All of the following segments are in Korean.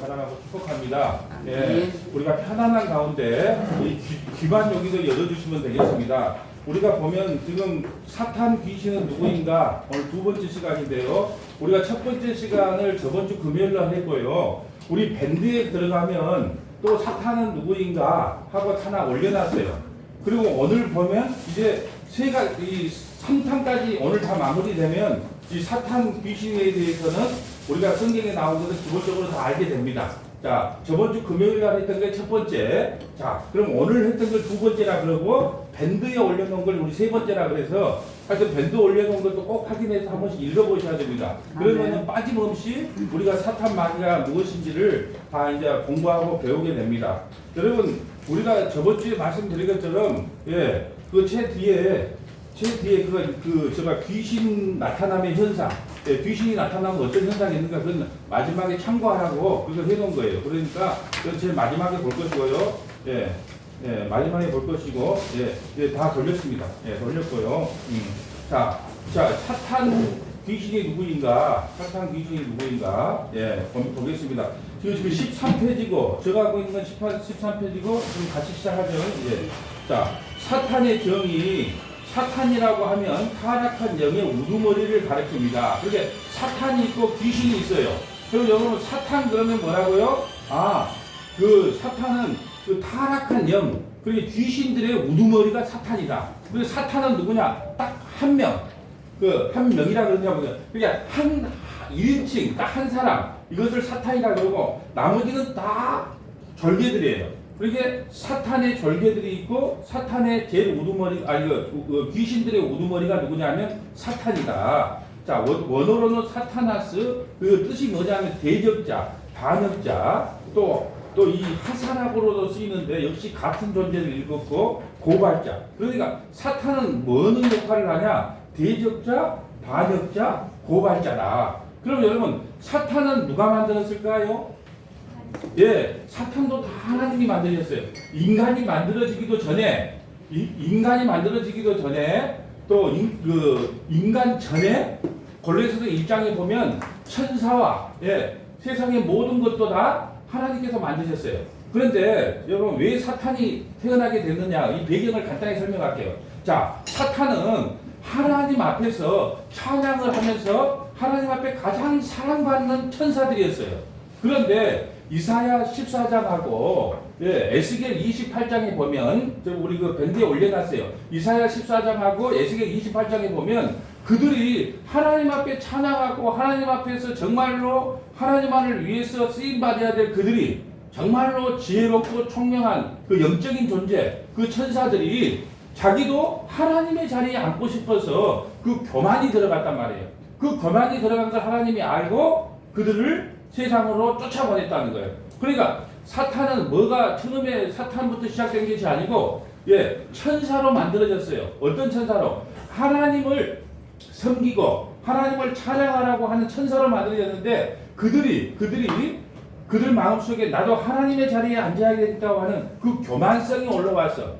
사랑하고 축복합니다. 예, 우리가 편안한 가운데 이 귀반 여기를 열어주시면 되겠습니다. 우리가 보면 지금 사탄 귀신은 누구인가 오늘 두 번째 시간인데요. 우리가 첫 번째 시간을 저번 주 금요일 날 했고요. 우리 밴드에 들어가면 또 사탄은 누구인가 하고 하나 올려놨어요. 그리고 오늘 보면 이제 이 3탄까지 오늘 다 마무리되면 이 사탄 귀신에 대해서는 우리가 성경에 나온 것은 기본적으로 다 알게 됩니다. 자, 저번 주 금요일 날 했던 게 첫 번째. 자, 그럼 오늘 했던 걸 두 번째라 그러고 밴드에 올려놓은 걸 우리 세 번째라 그래서 하여튼 밴드 올려놓은 것도 꼭 확인해서 한 번씩 읽어보셔야 됩니다. 그러면 빠짐없이 우리가 사탄 마귀가 무엇인지를 다 이제 공부하고 배우게 됩니다. 여러분, 우리가 저번 주에 말씀드린 것처럼 예, 그 뒤에 제가 귀신 나타남의 현상, 예, 귀신이 나타나면 어떤 현상이 있는가 그건 마지막에 참고하라고 그걸 해놓은 거예요. 그러니까 그건 제일 마지막에 볼 것이고요. 예, 예, 마지막에 볼 것이고, 예, 다 돌렸습니다. 예, 돌렸고요. 자, 사탄 귀신이 누구인가? 사탄 귀신이 누구인가? 예, 보겠습니다. 지금 13페이지고, 제가 하고 있는 건 13페이지고, 지금 같이 시작하죠. 예. 자, 사탄의 정의, 사탄이라고 하면 타락한 영의 우두머리를 가리킵니다. 그게 사탄이 있고 귀신이 있어요. 그럼 여러분 사탄 그러면 뭐라고요? 그 사탄은 그 타락한 영, 그리고 귀신들의 우두머리가 사탄이다. 그리고 사탄은 누구냐? 딱 한 명. 그 한 명이라 그러냐고요. 그러니까 한 1인칭 딱 한 사람. 이것을 사탄이라 그러고 나머지는 다 절개들이에요. 그러니까 사탄의 절개들이 있고 사탄의 제일 우두머리 귀신들의 우두머리가 누구냐면 사탄이다. 자, 원어로는 사타나스 그 뜻이 뭐냐면 대적자, 반역자, 또 이 하사락으로도 쓰이는데 역시 같은 존재를 읽었고 고발자. 그러니까 사탄은 뭐는 역할을 하냐? 대적자, 반역자, 고발자다. 그럼 여러분 사탄은 누가 만들었을까요? 예, 사탄도 다 하나님이 만들었어요. 인간이 만들어지기도 전에 또 인간 전에 골로새서 1장에 보면 천사와 세상의 모든 것도 다 하나님께서 만드셨어요. 그런데 여러분 왜 사탄이 태어나게 됐느냐 이 배경을 간단히 설명할게요. 자, 사탄은 하나님 앞에서 찬양을 하면서 하나님 앞에 가장 사랑받는 천사들이었어요. 그런데 이사야 14장하고 에스겔 28장에 보면 우리 그 밴드에 올려놨어요. 이사야 14장하고 에스겔 28장에 보면 그들이 하나님 앞에 찬양하고 하나님 앞에서 정말로 하나님만을 위해서 쓰임받아야 될 그들이 정말로 지혜롭고 총명한 그 영적인 존재 그 천사들이 자기도 하나님의 자리에 앉고 싶어서 그 교만이 들어갔단 말이에요. 그 교만이 들어간 걸 하나님이 알고 그들을 세상으로 쫓아보냈다는 거예요. 그러니까 사탄은 뭐가 처음에 사탄부터 시작된 것이 아니고 천사로 만들어졌어요. 어떤 천사로? 하나님을 섬기고 하나님을 찬양하라고 하는 천사로 만들어졌는데 그들 마음속에 나도 하나님의 자리에 앉아야겠다고 하는 그 교만성이 올라와서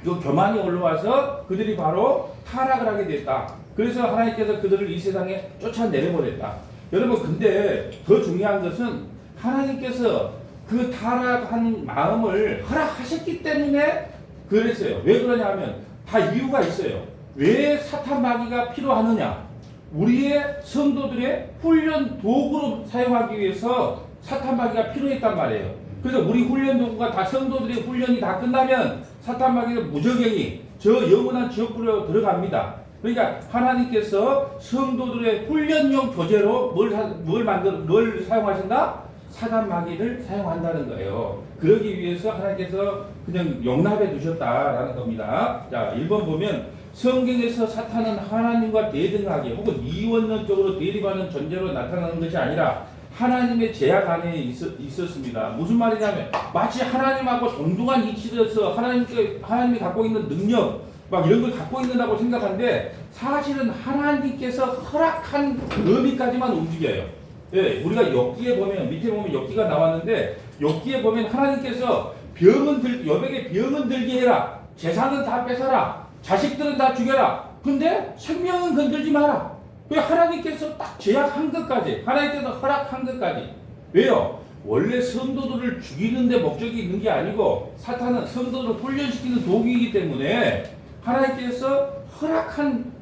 그 교만이 올라와서 그들이 바로 타락을 하게 됐다. 그래서 하나님께서 그들을 이 세상에 쫓아내려보냈다. 여러분 근데 더 중요한 것은 하나님께서 그 타락한 마음을 허락하셨기 때문에 그랬어요. 왜 그러냐 하면 다 이유가 있어요. 왜 사탄 마귀가 필요하느냐? 우리의 성도들의 훈련 도구로 사용하기 위해서 사탄 마귀가 필요했단 말이에요. 그래서 우리 훈련 도구가 다 성도들의 훈련이 다 끝나면 사탄 마귀가 무적행이 저 영원한 지옥으로 들어갑니다. 그러니까 하나님께서 성도들의 훈련용 교재로 뭘 사용하신다? 사단 마귀를 사용한다는 거예요. 그러기 위해서 하나님께서 그냥 용납해 두셨다라는 겁니다. 자, 1번 보면 성경에서 사탄은 하나님과 대등하게 혹은 이원론적으로 대립하는 존재로 나타나는 것이 아니라 하나님의 제약 안에 있었습니다. 무슨 말이냐면 마치 하나님하고 동등한 위치에서 하나님이 갖고 있는 능력 막 이런 걸 갖고 있는다고 생각하는데 사실은 하나님께서 허락한 의미까지만 움직여요. 우리가 욥기에 보면 밑에 보면 욥기가 나왔는데 욥기에 보면 하나님께서 여백에 병은 들게 해라. 재산은 다 뺏어라. 자식들은 다 죽여라. 근데 생명은 건들지 마라. 하나님께서 딱 제약한 것까지 하나님께서 허락한 것까지 왜요? 원래 성도들을 죽이는 데 목적이 있는 게 아니고 사탄은 성도들을 훈련시키는 도구이기 때문에 하나님께서 허락한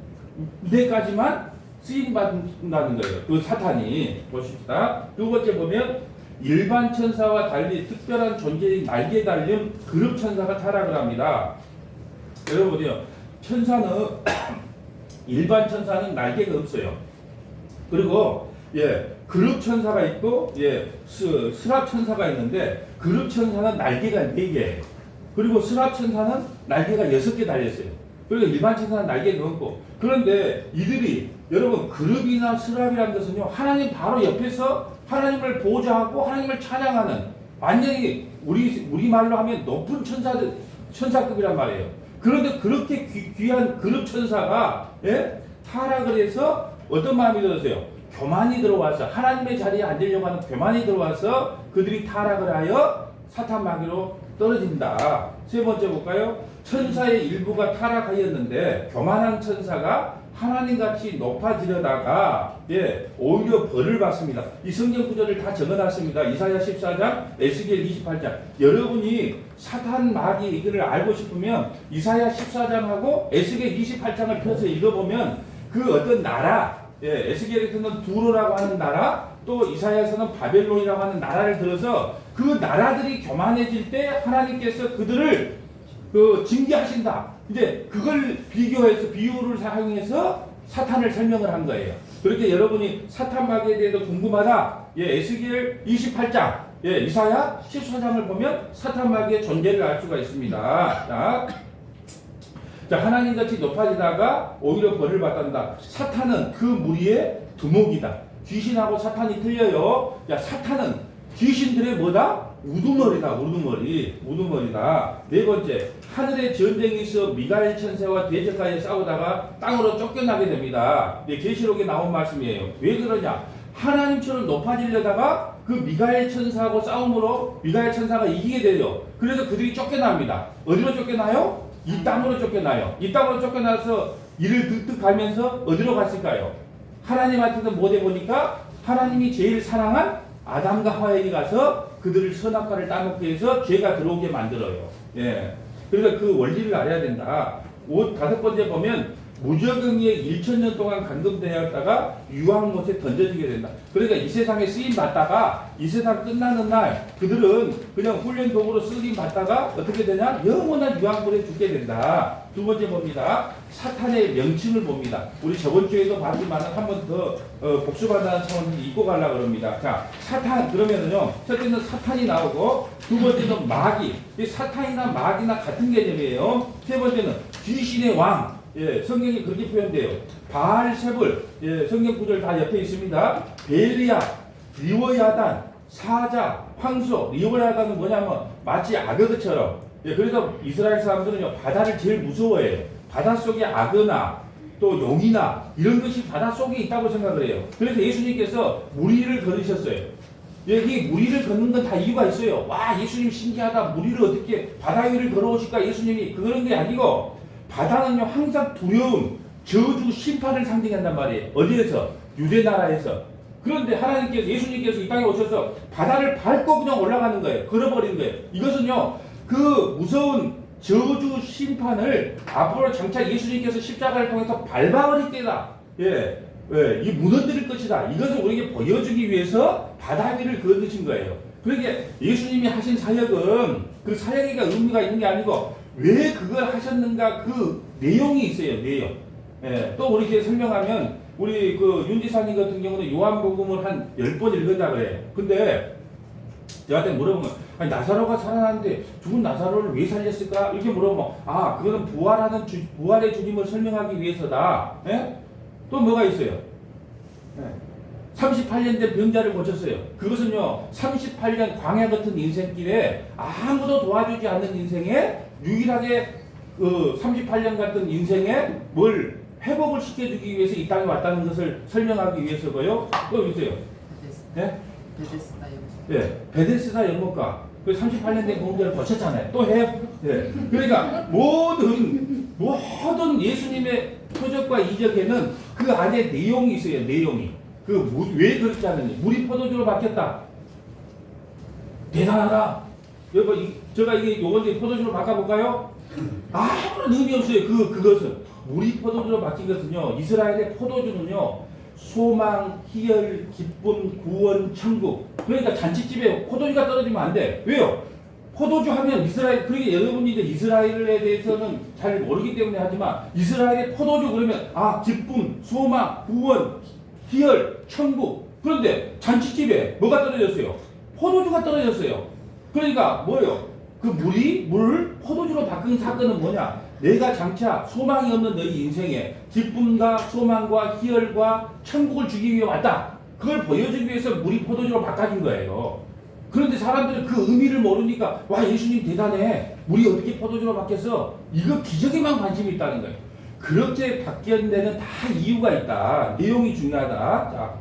데까지만 쓰임받는다는 거예요. 그 사탄이. 보십시다. 두 번째 보면 일반 천사와 달리 특별한 존재인 날개 달린 그룹 천사가 타락을 합니다. 여러분요, 천사는 일반 천사는 날개가 없어요. 그리고 그룹 천사가 있고 스랍 천사가 있는데 그룹 천사는 날개가 4개, 그리고 스랍 천사는 날개가 6개 달렸어요. 그리고 일반 천사는 날개가 없고. 그런데 이들이 여러분 그룹이나 스랍이라는 것은요, 하나님 바로 옆에서 하나님을 보좌하고 하나님을 찬양하는, 완전히 우리 말로 하면 높은 천사급이란 말이에요. 그런데 그렇게 귀한 그룹 천사가 타락을 해서 어떤 마음이 들었어요? 교만이 들어와서, 하나님의 자리에 앉으려고 하는 교만이 들어와서 그들이 타락을 하여 사탄 마귀로 떨어진다. 세 번째 볼까요? 천사의 일부가 타락하였는데 교만한 천사가 하나님같이 높아지려다가 오히려 벌을 받습니다. 이 성경 구절을 다 적어놨습니다. 이사야 14장, 에스겔 28장. 여러분이 사탄 마귀 이거를 알고 싶으면 이사야 14장하고 에스겔 28장을 펴서 읽어보면 그 어떤 나라, 에스겔에서는 두로라고 하는 나라, 또 이사야에서는 바벨론이라고 하는 나라를 들어서 그 나라들이 교만해질 때 하나님께서 그들을 징계하신다. 이제 그걸 비교해서 비유를 사용해서 사탄을 설명을 한 거예요. 그렇게 여러분이 사탄 마귀에 대해서 궁금하다. 에스겔 28장, 이사야 14장을 보면 사탄 마귀의 존재를 알 수가 있습니다. 자, 하나님같이 높아지다가 오히려 벌을 받는다. 사탄은 그 무리의 두목이다. 귀신하고 사탄이 틀려요. 야, 사탄은 귀신들의 뭐다? 우두머리다. 우두머리다. 네 번째, 하늘에 전쟁이 있어 미가엘 천사와 대적하여 싸우다가 땅으로 쫓겨나게 됩니다. 계시록에 나온 말씀이에요. 왜 그러냐? 하나님처럼 높아지려다가 그 미가엘 천사하고 싸움으로 미가엘 천사가 이기게 되죠. 그래서 그들이 쫓겨납니다. 어디로 쫓겨나요? 이 땅으로 쫓겨나요. 이 땅으로 쫓겨나서 이를 득득 갈면서 어디로 갔을까요? 하나님한테도 못해 보니까 하나님이 제일 사랑한 아담과 하와에게 가서 그들을 선악과를 따먹게 해서 죄가 들어오게 만들어요. 그래서 그 원리를 알아야 된다. 다섯 번째 보면 무적응에 1000년 동안 감금되었다가 유황못에 던져지게 된다. 그러니까 이 세상에 쓰임 받다가 이 세상 끝나는 날 그들은 그냥 훈련 도구로 쓰임 받다가 어떻게 되냐? 영원한 유황물에 죽게 된다. 두 번째 봅니다. 사탄의 명칭을 봅니다. 우리 저번 주에도 봤지만 한 번 더 복습한다는 차원에서 읽고 가려고 합니다. 자, 사탄 그러면은요, 첫째는 사탄이 나오고 두 번째는 마귀. 이 사탄이나 마귀나 같은 개념이에요. 세 번째는 귀신의 왕. 성경이 그렇게 표현돼요. 바알세불, 성경 구절 다 옆에 있습니다. 베리아, 리워야단, 사자, 황소. 리워야단은 뭐냐면 마치 악어처럼. 그래서 이스라엘 사람들은요, 바다를 제일 무서워해요. 바다 속에 악어나 또 용이나 이런 것이 바다 속에 있다고 생각을 해요. 그래서 예수님께서 무리를 걸으셨어요. 여기 무리를 걷는 건 다 이유가 있어요. 와, 예수님 신기하다. 무리를 어떻게 바다 위를 걸어오실까? 예수님이 그런 게 아니고, 바다는요 항상 두려움, 저주, 심판을 상징한단 말이에요. 어디에서? 유대 나라에서. 그런데 하나님께서, 예수님께서 이 땅에 오셔서 바다를 밟고 그냥 올라가는 거예요. 걸어버리는 거예요. 이것은요 그 무서운 저주, 심판을 앞으로 장차 예수님께서 십자가를 통해서 밟아버릴 때다. 이 무너뜨릴 것이다. 이것을 우리에게 보여주기 위해서 바다 위를 그어두신 거예요. 그러니까 예수님이 하신 사역은 그 사역에가 의미가 있는 게 아니고 왜 그걸 하셨는가 그 내용이 있어요. 내용. 또 우리 이렇게 설명하면 우리 그 윤지사님 같은 경우는 요한복음을 한 10번 읽었다 그래요. 근데 저한테 물어보면 아니, 나사로가 살아났는데 죽은 나사로를 왜 살렸을까? 이렇게 물어보면 그거는 부활의 주님을 설명하기 위해서다. 또 뭐가 있어요? 38년 된 병자를 고쳤어요. 그것은요 38년 광야 같은 인생길에 아무도 도와주지 않는 인생에 유일하게 그 38년 같은 인생에 뭘 회복을 시켜주기 위해서 이 땅에 왔다는 것을 설명하기 위해서고요. 또 있어요. 베데스다 연못가. 그 38년 된 공자를 고쳤잖아요. 또 해요. 그러니까 모든 예수님의 표적과 이적에는 그 안에 내용이 있어요. 내용이. 왜 그렇지 않느냐. 물이 포도주로 바뀌었다. 대단하다. 여러분, 제가 이게 요번에 포도주로 바꿔볼까요? 아무런 의미 없어요. 그것은. 물이 포도주로 바뀐 것은요, 이스라엘의 포도주는요, 소망, 희열, 기쁨, 구원, 천국. 그러니까 잔치집에 포도주가 떨어지면 안 돼. 왜요? 포도주 하면 이스라엘, 그러니까 여러분이 이제 이스라엘에 대해서는 잘 모르기 때문에 하지만, 이스라엘의 포도주 그러면, 기쁨, 소망, 구원, 희열, 천국. 그런데 잔치집에 뭐가 떨어졌어요? 포도주가 떨어졌어요. 그러니까 뭐예요? 그 물을 포도주로 바꾼 사건은 뭐냐? 내가 장차 소망이 없는 너희 인생에 기쁨과 소망과 희열과 천국을 주기 위해 왔다. 그걸 보여주기 위해서 물이 포도주로 바꿔준 거예요. 그런데 사람들은 그 의미를 모르니까 와 예수님 대단해. 물이 어떻게 포도주로 바뀌었어? 이거 기적에만 관심이 있다는 거예요. 그렇게 바뀌는 데는 다 이유가 있다. 내용이 중요하다. 자,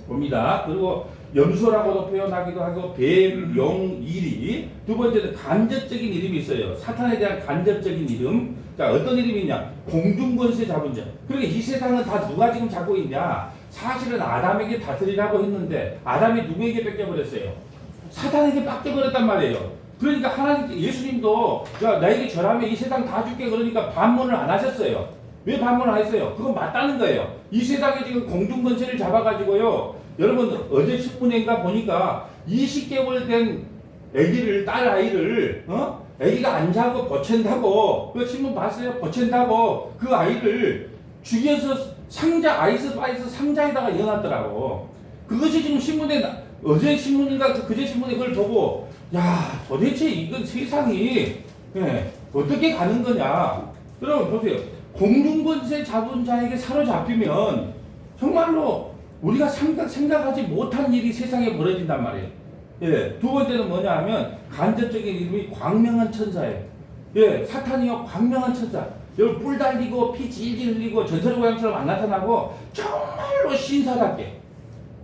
봅니다. 그리고 염소라고도 표현하기도 하고 뱀, 용, 이리. 두 번째는 간접적인 이름이 있어요. 사탄에 대한 간접적인 이름. 자, 어떤 이름이냐? 공중권세 잡은 자. 그러니까 이 세상은 다 누가 지금 잡고 있냐? 사실은 아담에게 다스리라고 했는데 아담이 누구에게 뺏겨버렸어요? 사탄에게 뺏겨버렸단 말이에요. 그러니까 하나님, 예수님도 야, 나에게 절하면 이 세상 다 줄게 그러니까 반문을 안 하셨어요. 왜 반문을 안 했어요? 그건 맞다는 거예요. 이 세상에 지금 공중권세를 잡아가지고요. 여러분 어제 신문인가 보니까 20개월 된 아기를, 딸 아이를, 아기가 안 자고 버챈다고, 그 신문 봤어요? 버챈다고 그 아이를 죽여서 상자, 아이스바이스 상자에다가 넣어놨더라고. 그것이 지금 신문에, 어제 신문인가 그제 신문에 그걸 보고, 야, 도대체 이건 세상이, 어떻게 가는 거냐. 여러분 보세요. 공중권세 잡은 자에게 사로잡히면 정말로 우리가 생각하지 못한 일이 세상에 벌어진단 말이에요. 예, 두 번째는 뭐냐 하면 간접적인 이름이 광명한 천사예요. 예, 사탄이요 광명한 천사. 여러분 뿔 달리고 피 질질 흘리고 전설의 고향처럼 안 나타나고 정말로 신사답게.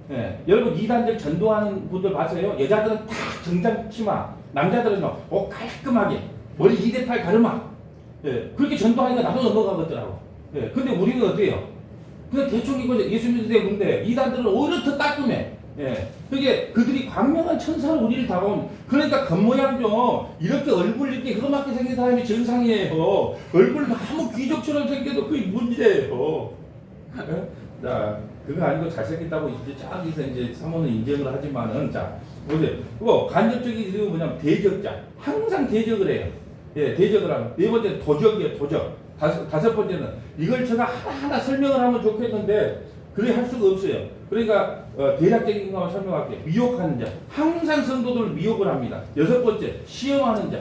예, 여러분 이단들 전도하는 분들 봤어요? 여자들은 다 정장 치마, 남자들은 옷 깔끔하게 머리 2대8 가르마. 예, 그렇게 전도하니까 나도 넘어가겠더라고. 예, 근데 우리는 어때요? 그냥 대충 이거 예수 믿을 때 근데 이단들은 오히려 더 따끔해. 예. 그게 그들이 광명한 천사로 우리를 다가온. 그러니까 겉모양도 이렇게 얼굴 이렇게 흐름하게 생긴 사람이 정상이에요. 얼굴 너무 귀족처럼 생겨도 그게 문제예요. 예? 자, 그거 아니고 잘생겼다고 이제 저기서 이제 사모는 인정을 하지만은 자, 보세요. 그거 간접적인 이름은 뭐냐면 대적자. 항상 대적을 해요. 예, 대적을 하면. 네 번째 도적이에요, 도적. 다섯 번째는 이걸 제가 하나하나 설명을 하면 좋겠는데 그래 할 수가 없어요. 그러니까 대략적인 것만 설명할게요. 미혹하는 자. 항상 성도들을 미혹을 합니다. 여섯 번째 시험하는 자.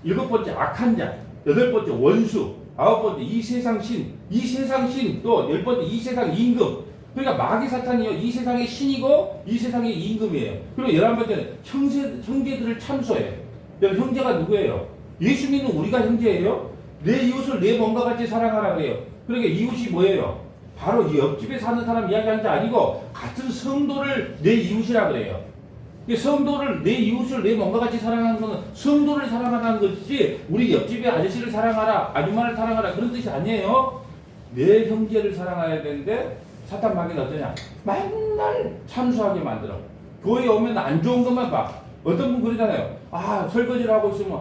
일곱 번째 악한 자. 여덟 번째 원수. 아홉 번째 이 세상 신. 이 세상 신. 또 열 번째 이 세상 임금. 그러니까 마귀 사탄이요. 이 세상의 신이고 이 세상의 임금이에요. 그리고 11번째는 형제들을 참소해요. 여러분 형제가 누구예요? 예수 믿는 우리가 형제예요. 내 이웃을 내 몸과 같이 사랑하라 그래요. 그러니까 이웃이 뭐예요? 바로 옆집에 사는 사람 이야기하는 게 아니고 같은 성도를 내 이웃이라 그래요. 성도를 내 이웃을 내 몸과 같이 사랑하는 것은 성도를 사랑하는 것이지 우리 옆집의 아저씨를 사랑하라, 아줌마를 사랑하라 그런 뜻이 아니에요. 내 형제를 사랑해야 되는데 사탄 마귀는 어떠냐? 맨날 참수하게 만들어. 교회에 오면 안 좋은 것만 봐. 어떤 분 그러잖아요. 설거지를 하고 있으면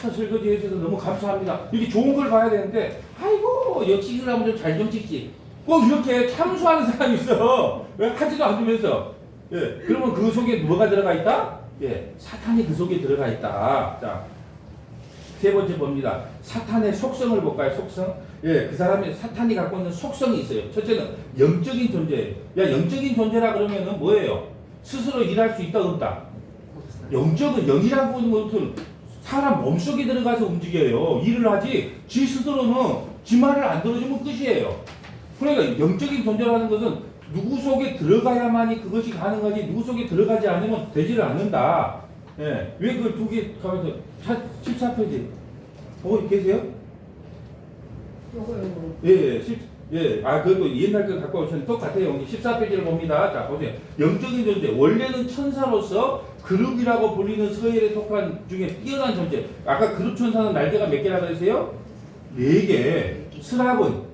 설거지 해주셔서 너무 감사합니다. 이렇게 좋은 걸 봐야 되는데 아이고 역시 그러면 좀 잘 좀 찍지. 꼭 이렇게 참수하는 사람이 있어. 왜 하지도 않으면서. 예, 그러면 그 속에 뭐가 들어가 있다? 예, 사탄이 그 속에 들어가 있다. 자, 세 번째 봅니다. 사탄의 속성을 볼까요? 속성. 예, 그 사람이 사탄이 갖고 있는 속성이 있어요. 첫째는 영적인 존재예요. 야, 영적인 존재라 그러면은 뭐예요? 스스로 일할 수 있다 없다. 영적은 영이라고 하는 것은 사람 몸속에 들어가서 움직여요. 일을 하지 지 스스로는 지 말을 안 들어주면 끝이에요. 그러니까 영적인 존재라는 것은 누구 속에 들어가야만이 그것이 가능하지 누구 속에 들어가지 않으면 되지를 않는다. 예, 왜 그 두 개 가면서 14페이지 보고 계세요? 예, 그것도 옛날 거 갖고 오셨는데 똑같아요. 14페이지를 봅니다. 자, 보세요. 영적인 존재. 원래는 천사로서 그룹이라고 불리는 서열에 속한 중에 뛰어난 존재. 아까 그룹 천사는 날개가 몇 개라고 했어요? 4개. 스랍은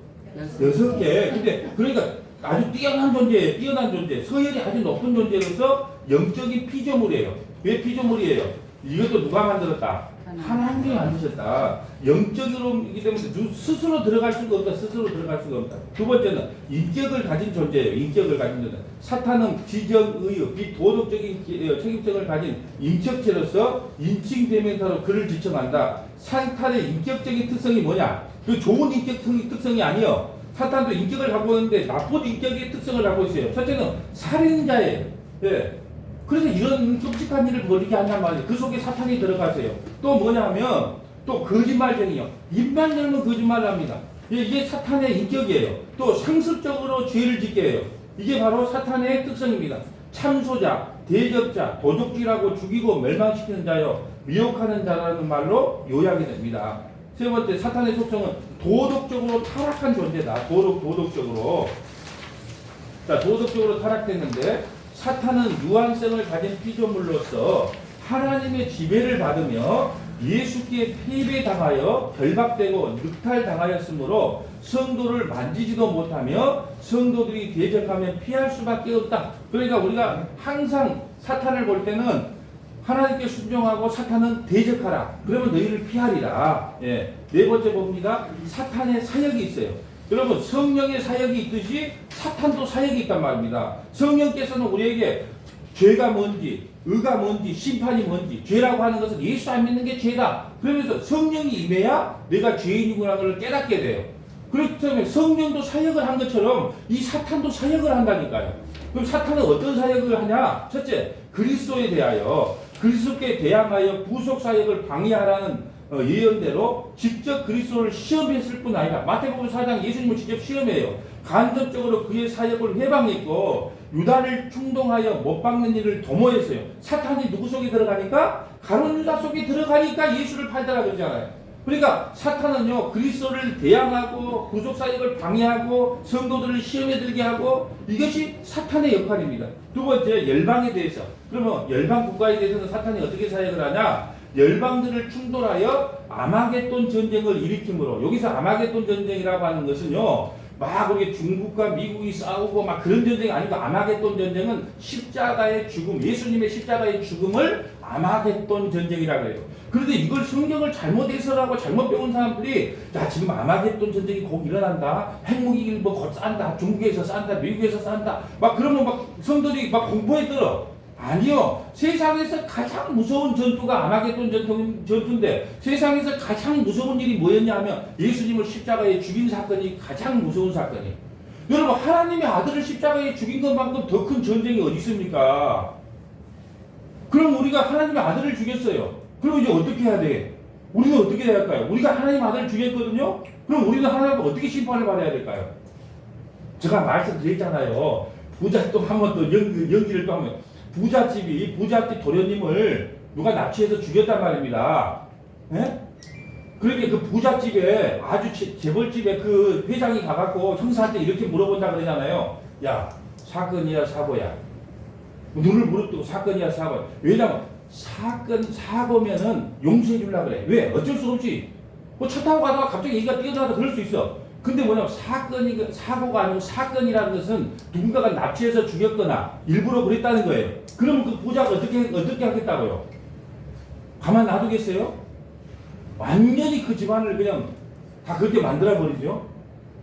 6개. 근데, 그러니까 아주 뛰어난 존재예요. 뛰어난 존재. 서열이 아주 높은 존재로서 영적인 피조물이에요. 왜 피조물이에요? 이것도 누가 만들었다? 하나님이 만드셨다. 영적으로이기 때문에 스스로 들어갈 수가 없다. 스스로 들어갈 수가 없다. 두 번째는 인격을 가진 존재예요. 인격을 가진 존재. 사탄은 지정의의 비도덕적인 책임성을 가진 인격체로서 인칭대명사로 그를 지칭한다. 사탄의 인격적인 특성이 뭐냐? 그 좋은 인격적인 특성이 아니요. 사탄도 인격을 갖고 있는데 나쁜 인격의 특성을 갖고 있어요. 첫째는 살인자예요. 예. 그래서 이런 끔찍한 일을 벌이게 한단 말이에요. 그 속에 사탄이 들어가세요. 또 뭐냐면 또 거짓말쟁이요. 입만 열면 거짓말을 합니다. 이게 사탄의 인격이에요. 또 상습적으로 죄를 짓게 해요. 이게 바로 사탄의 특성입니다. 참소자, 대적자, 도적질하고 죽이고 멸망시키는 자요. 미혹하는 자라는 말로 요약이 됩니다. 세 번째, 사탄의 속성은 도덕적으로 타락한 존재다. 도덕적으로. 자, 도덕적으로 타락했는데 사탄은 유한성을 가진 피조물로서 하나님의 지배를 받으며 예수께 패배당하여 결박되고 늑탈당하였으므로 성도를 만지지도 못하며 성도들이 대적하면 피할 수밖에 없다. 그러니까 우리가 항상 사탄을 볼 때는 하나님께 순종하고 사탄은 대적하라. 그러면 너희를 피하리라. 예. 네 번째 봅니다. 사탄의 사역이 있어요. 여러분, 성령의 사역이 있듯이 사탄도 사역이 있단 말입니다. 성령께서는 우리에게 죄가 뭔지, 의가 뭔지, 심판이 뭔지, 죄라고 하는 것은 예수 안 믿는 게 죄다. 그러면서 성령이 임해야 내가 죄인이구나를 걸 깨닫게 돼요. 그렇기 때문에 성령도 사역을 한 것처럼 이 사탄도 사역을 한다니까요. 그럼 사탄은 어떤 사역을 하냐? 첫째, 그리스도에 대하여, 그리스도께 대항하여 구속사역을 방해하라는 예언대로 직접 그리스도를 시험했을 뿐 아니라 마태복음 4장 예수님을 직접 시험해요. 간접적으로 그의 사역을 회방했고 유다를 충동하여 못 박는 일을 도모했어요. 사탄이 누구 속에 들어가니까? 가룟 유다 속에 들어가니까 예수를 팔더라 그러잖아요. 그러니까 사탄은요, 그리스도를 대항하고 구속사역을 방해하고 성도들을 시험에 들게 하고 이것이 사탄의 역할입니다. 두 번째, 열방에 대해서. 그러면 열방 국가에 대해서는 사탄이 어떻게 사역을 하냐? 열방들을 충돌하여 아마겟돈 전쟁을 일으킴으로, 여기서 아마겟돈 전쟁이라고 하는 것은요, 막 우리 중국과 미국이 싸우고 막 그런 전쟁이 아니고 아마겟돈 전쟁은 십자가의 죽음, 예수님의 십자가의 죽음을 아마겟돈 전쟁이라고 해요. 그런데 이걸 성경을 잘못 해설하고 잘못 배운 사람들이 야, 지금 아마겟돈 전쟁이 곧 일어난다. 핵무기를 뭐 곧 싼다. 중국에서 싼다. 미국에서 싼다. 막 그러면 막 성들이 막 공포에 들어. 아니요. 세상에서 가장 무서운 전투가 아마겟돈 전투인데 세상에서 가장 무서운 일이 뭐였냐 하면 예수님을 십자가에 죽인 사건이 가장 무서운 사건이에요. 여러분, 하나님의 아들을 십자가에 죽인 것만큼 더 큰 전쟁이 어디 있습니까? 그럼 우리가 하나님의 아들을 죽였어요. 그럼 이제 어떻게 해야 돼? 우리는 어떻게 해야 할까요? 우리가 하나님의 아들을 죽였거든요? 그럼 우리는 하나님과 어떻게 심판을 받아야 될까요? 제가 말씀드렸잖아요. 부자 또 한 번 더 연기를 또 하면 부잣집 도련님을 누가 납치해서 죽였단 말입니다. 예? 그러니까 그 부잣집에 아주 재벌집에 그 회장이 가갖고 형사한테 이렇게 물어본다 그러잖아요. 야, 사건이야 사고야. 눈을 부릅뜨고 사건이야 사고야. 왜냐면 사고면은 용서해 주려고 그래. 왜? 어쩔 수 없지. 뭐 차 타고 가다가 갑자기 얘기가 뛰어나서 그럴 수 있어. 근데 뭐냐면 사고가 아니고 사건이라는 것은 누군가가 납치해서 죽였거나 일부러 그랬다는 거예요. 그러면 그 부자가 어떻게 하겠다고요? 가만 놔두겠어요? 완전히 그 집안을 그냥 다 그렇게 만들어버리죠.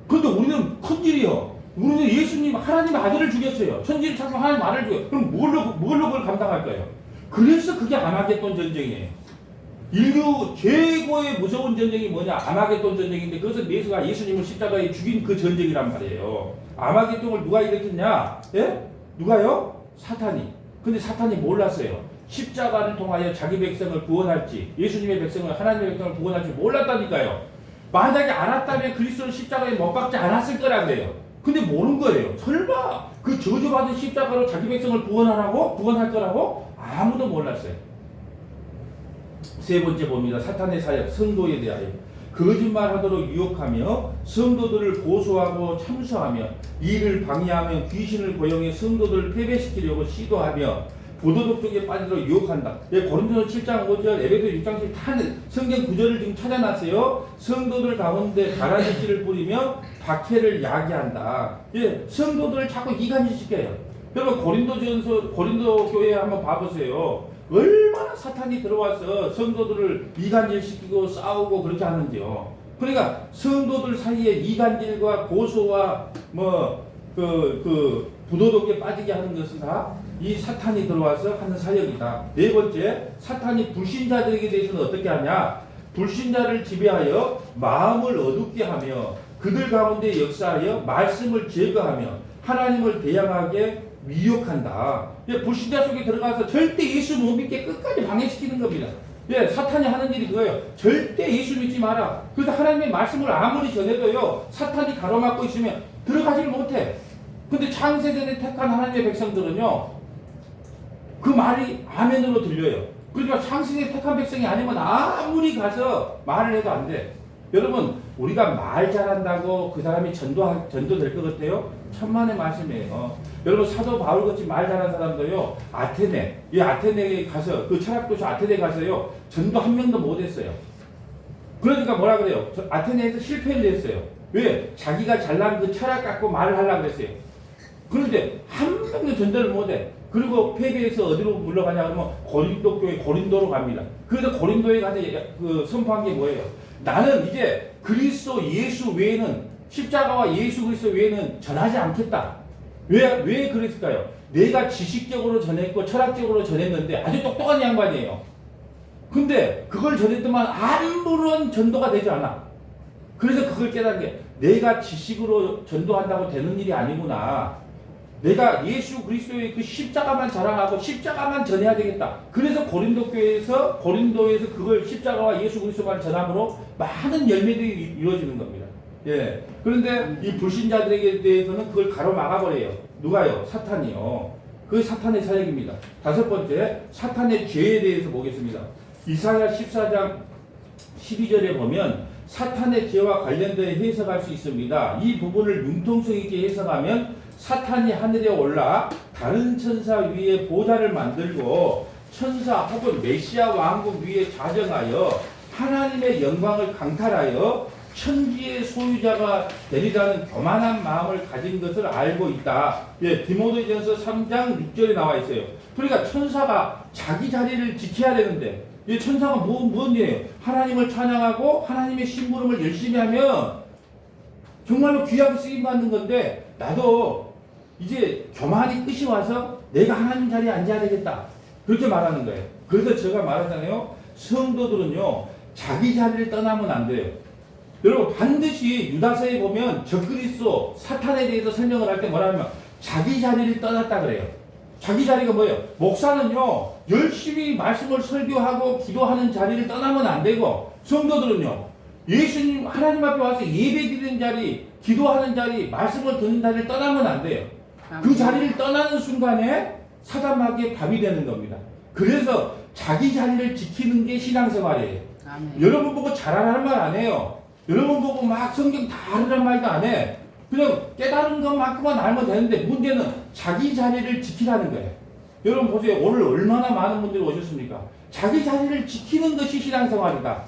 근데 우리는 큰일이요. 우리는 예수님, 하나님의 아들을 죽였어요. 천지를 찾고 하나님의 아들을 죽였어요. 그럼 뭘로 그걸 감당할까요? 그래서 그게 아마겟돈 전쟁이에요. 인류 최고의 무서운 전쟁이 뭐냐? 아마겟돈 전쟁인데 그것은 예수가 예수님을 십자가에 죽인 그 전쟁이란 말이에요. 아마겟돈을 누가 일으켰냐? 예? 누가요? 사탄이. 근데 사탄이 몰랐어요. 십자가를 통하여 자기 백성을 구원할지, 예수님의 백성을, 하나님의 백성을 구원할지 몰랐다니까요. 만약에 알았다면 그리스도를 십자가에 못 박지 않았을 거라 그래요. 근데 모르는 거예요. 설마 그 저주받은 십자가로 자기 백성을 구원할 거라고? 아무도 몰랐어요. 세 번째 봅니다. 사탄의 사역, 성도에 대하여 거짓말하도록 유혹하며 성도들을 고소하고 참소하며 이를 방해하며 귀신을 고용해 성도들을 패배시키려고 시도하며 부도덕 쪽에 빠지도록 유혹한다. 고린도서 7장 5절, 에베소 6장 7 다 성경 구절을 지금 찾아놨어요. 성도들 가운데 가라지씨를 뿌리며 박해를 야기한다. 예, 성도들을 자꾸 이간질시켜요. 여러분 고린도 교회 한번 봐보세요. 얼마나 사탄이 들어와서 성도들을 이간질시키고 싸우고 그렇게 하는지요. 그러니까 성도들 사이에 이간질과 고소와 부도덕에 빠지게 하는 것은 다 이 사탄이 들어와서 하는 사역이다. 네 번째, 사탄이 불신자들에게 대해서는 어떻게 하냐? 불신자를 지배하여 마음을 어둡게 하며 그들 가운데 역사하여 말씀을 제거하며 하나님을 대항하게 미혹한다. 예, 불신자 속에 들어가서 절대 예수 못 믿게 끝까지 방해시키는 겁니다. 예, 사탄이 하는 일이 그거예요. 절대 예수 믿지 마라. 그래서 하나님의 말씀을 아무리 전해도요, 사탄이 가로막고 있으면 들어가지를 못해. 근데 창세전에 택한 하나님의 백성들은요, 그 말이 아멘으로 들려요. 그러니까 창세전에 택한 백성이 아니면 아무리 가서 말을 해도 안 돼. 여러분, 우리가 말 잘한다고 그 사람이 전도될 것 같아요? 천만의 말씀이에요. 여러분, 사도 바울같이 말 잘하는 사람도요, 아테네에 가서, 그 철학도시 아테네에 가서요, 전도 한 명도 못 했어요. 그러니까 뭐라 그래요? 아테네에서 실패를 했어요. 왜? 자기가 잘난 그 철학 갖고 말을 하려고 그랬어요. 그런데 한 명도 전도를 못 해. 그리고 패배해서 어디로 물러가냐 그러면 고린도 교회 고린도로 갑니다. 그래서 고린도에 가서 그 선포한 게 뭐예요? 나는 이제 그리스도 예수 외에는, 십자가와 예수 그리스도 외에는 전하지 않겠다. 왜 그랬을까요? 내가 지식적으로 전했고 철학적으로 전했는데 아주 똑똑한 양반이에요. 근데 그걸 전했더만 아무런 전도가 되지 않아. 그래서 그걸 깨달은 게 내가 지식으로 전도한다고 되는 일이 아니구나. 내가 예수 그리스도의 그 십자가만 자랑하고 십자가만 전해야 되겠다. 그래서 고린도에서 그걸 십자가와 예수 그리스도만 전함으로 많은 열매들이 이루어지는 겁니다. 예. 그런데 이 불신자들에게 대해서는 그걸 가로막아버려요. 누가요? 사탄이요. 그게 사탄의 사역입니다. 다섯 번째, 사탄의 죄에 대해서 보겠습니다. 이사야 14장 12절에 보면 사탄의 죄와 관련되어 해석할 수 있습니다. 이 부분을 융통성 있게 해석하면 사탄이 하늘에 올라 다른 천사 위에 보좌를 만들고 천사 혹은 메시아 왕국 위에 좌정하여 하나님의 영광을 강탈하여 천지의 소유자가 되리라는 교만한 마음을 가진 것을 알고 있다. 예, 디모데전서 3장 6절에 나와 있어요. 그러니까 천사가 자기 자리를 지켜야 되는데, 이 천사가 뭔 일이에요? 하나님을 찬양하고 하나님의 심부름을 열심히 하면 정말로 귀하게 쓰임 받는 건데, 나도 이제 교만이 끝이 와서 내가 하나님 자리에 앉아야 되겠다. 그렇게 말하는 거예요. 그래서 제가 말하잖아요. 성도들은요, 자기 자리를 떠나면 안 돼요. 여러분, 반드시 유다서에 보면 적그리스도 사탄에 대해서 설명을 할 때 뭐라 하면 자기 자리를 떠났다 그래요. 자기 자리가 뭐예요? 목사는요, 열심히 말씀을 설교하고 기도하는 자리를 떠나면 안 되고, 성도들은요, 예수님 하나님 앞에 와서 예배드리는 자리, 기도하는 자리, 말씀을 듣는 자리를 떠나면 안 돼요. 그 자리를 떠나는 순간에 사단마귀의 밥이 되는 겁니다. 그래서 자기 자리를 지키는 게 신앙생활이에요. 여러분 보고 잘하라는 말 안 해요. 여러분 보고 막 성경 다 알으란 말도 안 해. 그냥 깨달은 것만큼만 알면 되는데, 문제는 자기 자리를 지키라는 거예요. 여러분 보세요. 오늘 얼마나 많은 분들이 오셨습니까? 자기 자리를 지키는 것이 신앙생활이다.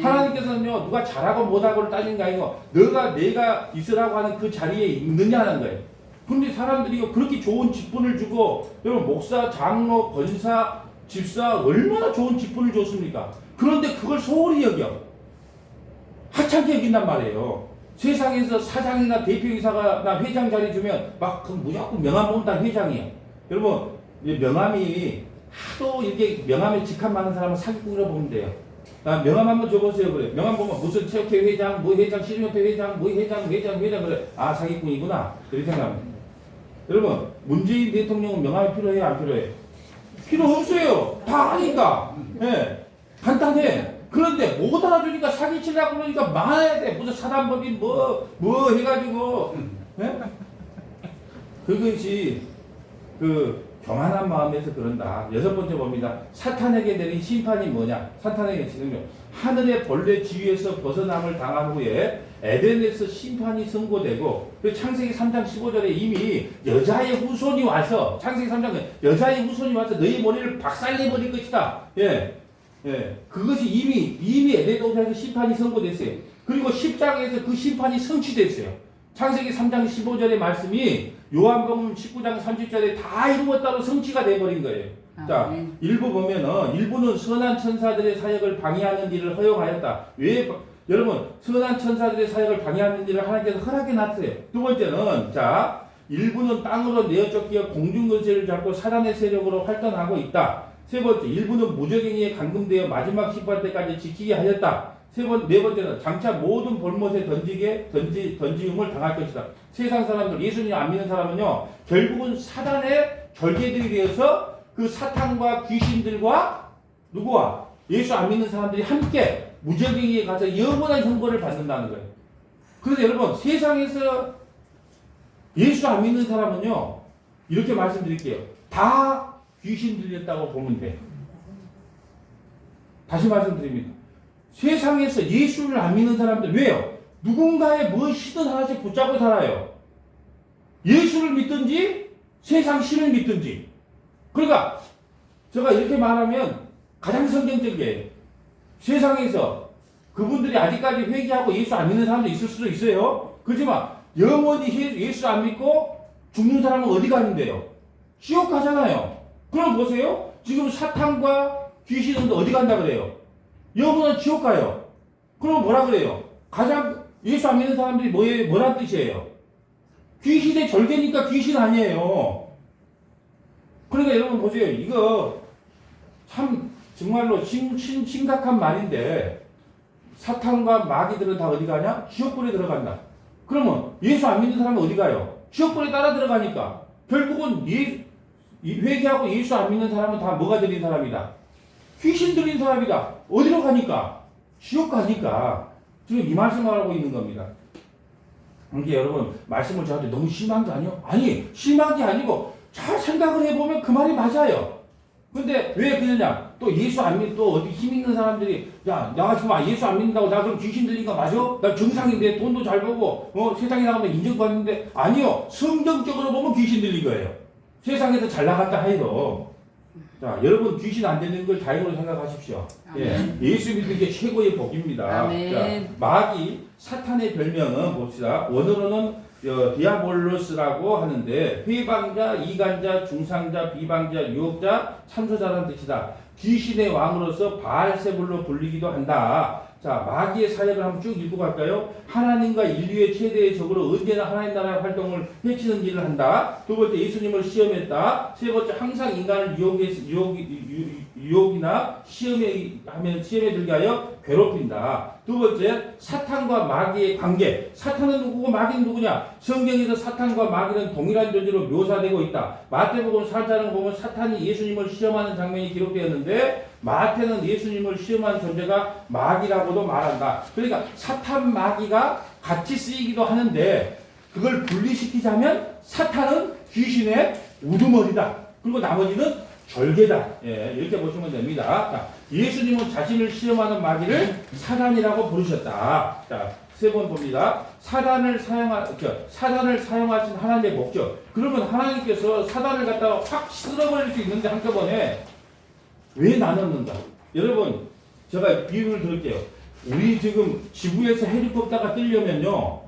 하나님께서는요, 누가 잘하고 못하고를 따지는 게 아니고 내가 있으라고 하는 그 자리에 있느냐는 거예요. 근데 사람들이 그렇게 좋은 직분을 주고, 여러분 목사, 장로, 권사, 집사 얼마나 좋은 직분을 줬습니까? 그런데 그걸 소홀히 여겨 하찮게 여긴단 말이에요. 세상에서 사장이나 대표이사나 회장 자리 주면 막 무조건 명함 보면 다 회장이에요. 여러분, 명함이 하도 이렇게 명함에 직함 많은 사람은 사기꾼이라고 보면 돼요. 명함 한번 줘보세요. 그래. 명함 보면 무슨 체육회 회장, 뭐 회장, 실업협회 회장, 뭐 회장 그래. 아, 사기꾼이구나. 이렇게 생각합니다. 여러분, 문재인 대통령은 명함이 필요해요, 안 필요해요? 필요 없어요. 다 아니까. 예. 간단해. 그런데 못 알아주니까 사기치려고 그러니까 많아야 돼. 무슨 사단법인 뭐 해가지고. 예? 그것이 교만한 마음에서 그런다. 여섯 번째 봅니다. 사탄에게 내린 심판이 뭐냐? 사탄에게 지금요, 하늘의 벌레 지위에서 벗어남을 당한 후에 에덴에서 심판이 선고되고, 창세기 3장 15절에 이미 여자의 후손이 와서, 창세기 3장 여자의 후손이 와서 너희 머리를 박살내버릴 것이다. 예. 그것이 이미 에덴 동산에서 심판이 선고됐어요. 그리고 십자가에서 그 심판이 성취됐어요. 창세기 3장 15절의 말씀이 요한복음 19장 30절에 다 이루었다고 성취가 돼버린 거예요. 자, 일부 보면은 일부는 선한 천사들의 사역을 방해하는 일을 허용하였다. 왜 여러분 선한 천사들의 사역을 방해하는 일을 하나님께서 허락해 놨어요. 두 번째는 자 일부는 땅으로 내어 쫓겨 공중 권세를 잡고 사단의 세력으로 활동하고 있다. 세 번째 일부는 무적행위에 감금되어 마지막 심판 때까지 지키게 하였다. 네 번째는 장차 모든 볼못에 던지움을 당할 것이다. 세상 사람들, 예수님 안 믿는 사람은요, 결국은 사단의 절개들이 되어서 그 사탄과 귀신들과 누구와? 예수 안 믿는 사람들이 함께 무적행위에 가서 영원한 형벌을 받는다는 거예요. 그래서 여러분, 세상에서 예수 안 믿는 사람은요, 이렇게 말씀드릴게요. 다 귀신 들렸다고 보면 돼요. 다시 말씀드립니다. 세상에서 예수를 안 믿는 사람들 왜요? 누군가의 무엇이든 하나씩 붙잡고 살아요. 예수를 믿든지 세상 신을 믿든지. 그러니까 제가 이렇게 말하면 가장 성경적이에요. 세상에서 그분들이 아직까지 회개하고 예수 안 믿는 사람도 있을 수도 있어요. 그렇지만 영원히 예수 안 믿고 죽는 사람은 어디 가는데요? 지옥 가잖아요. 그럼 보세요. 지금 사탄과 귀신은 어디 간다 그래요? 영원한 지옥 가요. 그럼 뭐라 그래요? 가장 예수 안 믿는 사람들이 뭐란 뜻이에요? 귀신의 절개니까 귀신 아니에요. 그러니까 여러분 보세요. 이거 참 정말로 심각한 말인데 사탄과 마귀들은 다 어디 가냐? 지옥불에 들어간다. 그러면 예수 안 믿는 사람은 어디 가요? 지옥불에 따라 들어가니까 결국은 회개하고 예수 안 믿는 사람은 다 뭐가 들린 사람이다? 귀신 들린 사람이다. 어디로 가니까? 지옥 가니까. 지금 이 말씀을 하고 있는 겁니다. 그러니까 여러분 말씀을 저한테 너무 심한 거 아니요? 아니 심한 게 아니고 잘 생각을 해보면 그 말이 맞아요. 근데 왜 그러냐? 또 예수 안 믿, 또 어디 힘 있는 사람들이 야, 나 지금 예수 안 믿는다고 나 그럼 귀신 들린 거 맞아? 나 정상인데 돈도 잘 벌고 세상에 나가면 인정받는데 아니요. 성경적으로 보면 귀신 들린 거예요. 세상에서 잘 나갔다 해도 자, 여러분 귀신 안 되는 걸 다행으로 생각하십시오. 예, 예수 믿는 게 최고의 복입니다. 자, 마귀 사탄의 별명은 봅시다. 원어로는 디아볼로스라고 하는데 회방자, 이간자, 중상자, 비방자, 유혹자, 참소자라는 뜻이다. 귀신의 왕으로서 바알세불로 불리기도 한다. 자, 마귀의 사역을 한번 쭉 읽고 갈까요? 하나님과 인류의 최대의 적으로 언제나 하나님 나라의 활동을 해치는 일을 한다. 두 번째, 예수님을 시험했다. 세 번째, 항상 인간을 유혹이나 시험에 들게 하여 괴롭힌다. 두 번째, 사탄과 마귀의 관계. 사탄은 누구고 마귀는 누구냐? 성경에서 사탄과 마귀는 동일한 존재로 묘사되고 있다. 마태복음 4장을 보면 사탄이 예수님을 시험하는 장면이 기록되었는데 마태는 예수님을 시험한 존재가 마귀라고도 말한다. 그러니까 사탄 마귀가 같이 쓰이기도 하는데 그걸 분리시키자면 사탄은 귀신의 우두머리다. 그리고 나머지는 절개다. 예, 이렇게 보시면 됩니다. 자, 예수님은 자신을 시험하는 마귀를 사단이라고 부르셨다. 자, 세 번 봅니다. 사단을 사용하신 하나님의 목적. 그러면 하나님께서 사단을 갖다가 확 쓸어버릴 수 있는데 한꺼번에 왜 나눴는가? 여러분, 제가 비유를 드릴게요. 우리 지금 지구에서 헬리콥터가 뜨려면요,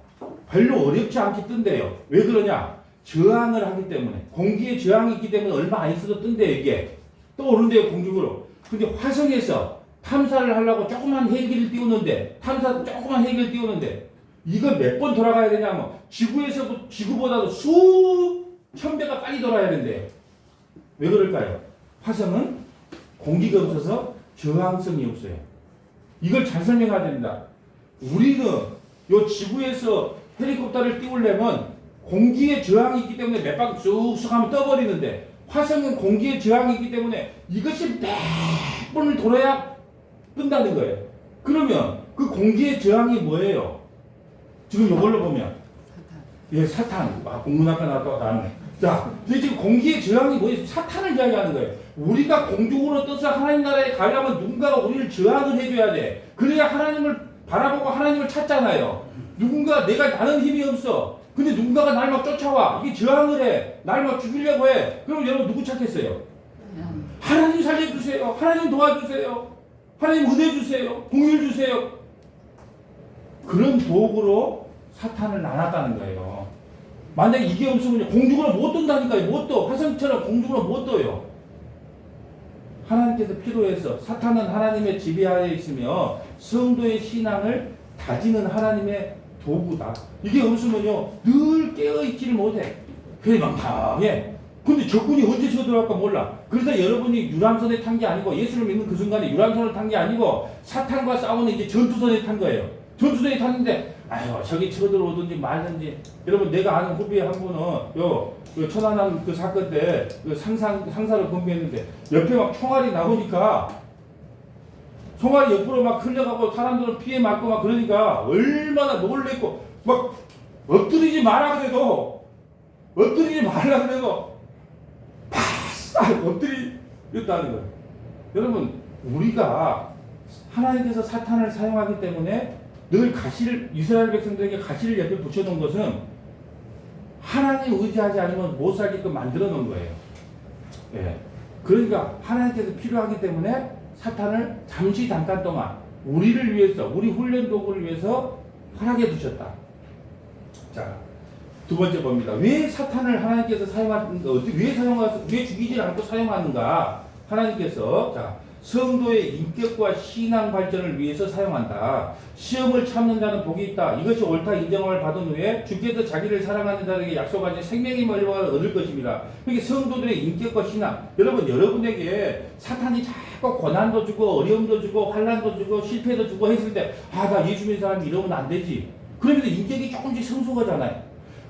별로 어렵지 않게 뜬대요. 왜 그러냐? 저항을 하기 때문에. 공기에 저항이 있기 때문에 얼마 안 있어도 뜬대요, 이게. 또 오른대요, 공중으로. 근데 화성에서 탐사를 하려고 조그만 헬기를 띄우는데, 조그만 헬기를 띄우는데, 이거 몇 번 돌아가야 되냐면, 지구보다도 수천 배가 빨리 돌아야 된대요. 왜 그럴까요? 화성은 공기가 없어서 저항성이 없어요. 이걸 잘 설명해야 됩니다. 우리는 요 지구에서 헬리콥터를 띄우려면 공기에 저항이 있기 때문에 몇 바퀴 쑥쑥 하면 떠버리는데 화성은 공기에 저항이 있기 때문에 이것이 몇 번을 돌아야 뜬다는 거예요. 그러면 그 공기의 저항이 뭐예요? 지금 이걸로 보면 예, 사탄. 공문학과 나왔다고 나왔네. 자, 지금 공기의 저항이 뭐예요? 사탄을 이야기하는 거예요. 우리가 공중으로 떠서 하나님 나라에 가려면 누군가가 우리를 저항을 해줘야 돼. 그래야 하나님을 바라보고 하나님을 찾잖아요. 나는 힘이 없어. 근데 누군가가 날 막 쫓아와. 이게 저항을 해. 날 막 죽이려고 해. 그럼 여러분 누구 찾겠어요? 하나님 살려주세요. 하나님 도와주세요. 하나님 은혜 주세요. 공의를 주세요. 그런 도구로 사탄을 나눴다는 거예요. 만약에 이게 없으면 공중으로 못 뜬다니까요. 못 떠. 화성처럼 공중으로 못 떠요. 하나님께서 필요해서 사탄은 하나님의 지배하에 있으며 성도의 신앙을 다지는 하나님의 도구다. 이게 없으면요 늘 깨어있지를 못해. 회망탕해. 근데 적군이 언제 쳐들어갈까 몰라. 그래서 여러분이 유람선에 탄 게 아니고 예수를 믿는 그 순간에 유람선을 탄 게 아니고 사탄과 싸우는 이제 전투선에 탄 거예요. 전투선에 탔는데 아유 저기 쳐들어오든지 말든지. 여러분 내가 아는 후배 한 분은 요 천안함 그 사건 때 그 상사를 근무했는데 옆에 막 총알이 나오니까 총알이 옆으로 막 흘려가고 사람들은 피해 맞고 막 그러니까 얼마나 놀랬고 막 엎드리지 마라 그래도 바싹 엎드리겠다는 거예요. 여러분 우리가 하나님께서 사탄을 사용하기 때문에 늘 가시를 이스라엘 백성들에게 가시를 옆에 붙여놓은 것은 하나님 의지하지 않으면 못 살게끔 만들어 놓은 거예요. 예. 그러니까 하나님께서 필요하기 때문에 사탄을 잠깐 동안 우리를 위해서 우리 훈련 도구를 위해서 허락해 두셨다. 자, 두 번째 봅니다. 왜 사탄을 하나님께서 왜 죽이지 않고 사용하는가? 하나님께서 성도의 인격과 신앙 발전을 위해서 사용한다. 시험을 참는 자는 복이 있다. 이것이 옳다 인정을 받은 후에 주께서 자기를 사랑하는 자에게 약속하신 생명의 말씀을 얻을 것입니다. 그러니까 성도들의 인격과 신앙. 여러분에게 사탄이 자꾸 고난도 주고 어려움도 주고 환난도 주고 실패도 주고 했을 때 나 예수 믿는 사람이 이러면 안 되지. 그러면서 인격이 조금씩 성숙하잖아요.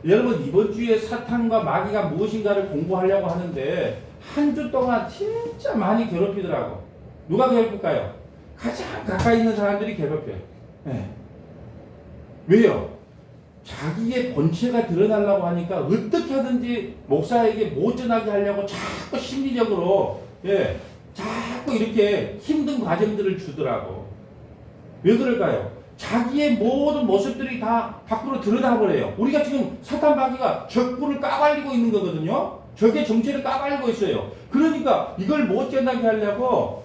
여러분 이번 주에 사탄과 마귀가 무엇인가를 공부하려고 하는데 한 주 동안 진짜 많이 괴롭히더라고. 누가 괴롭힐까요? 가장 가까이 있는 사람들이 괴롭혀요. 네. 왜요? 자기의 본체가 드러나려고 하니까 어떻게 하든지 목사에게 못 전하게 하려고 자꾸 심리적으로 자꾸 이렇게 힘든 과정들을 주더라고. 왜 그럴까요? 자기의 모든 모습들이 다 밖으로 드러나버려요. 우리가 지금 사탄 마귀가 적군을 까발리고 있는 거거든요. 적의 정체를 까발리고 있어요. 그러니까 이걸 못 전하게 하려고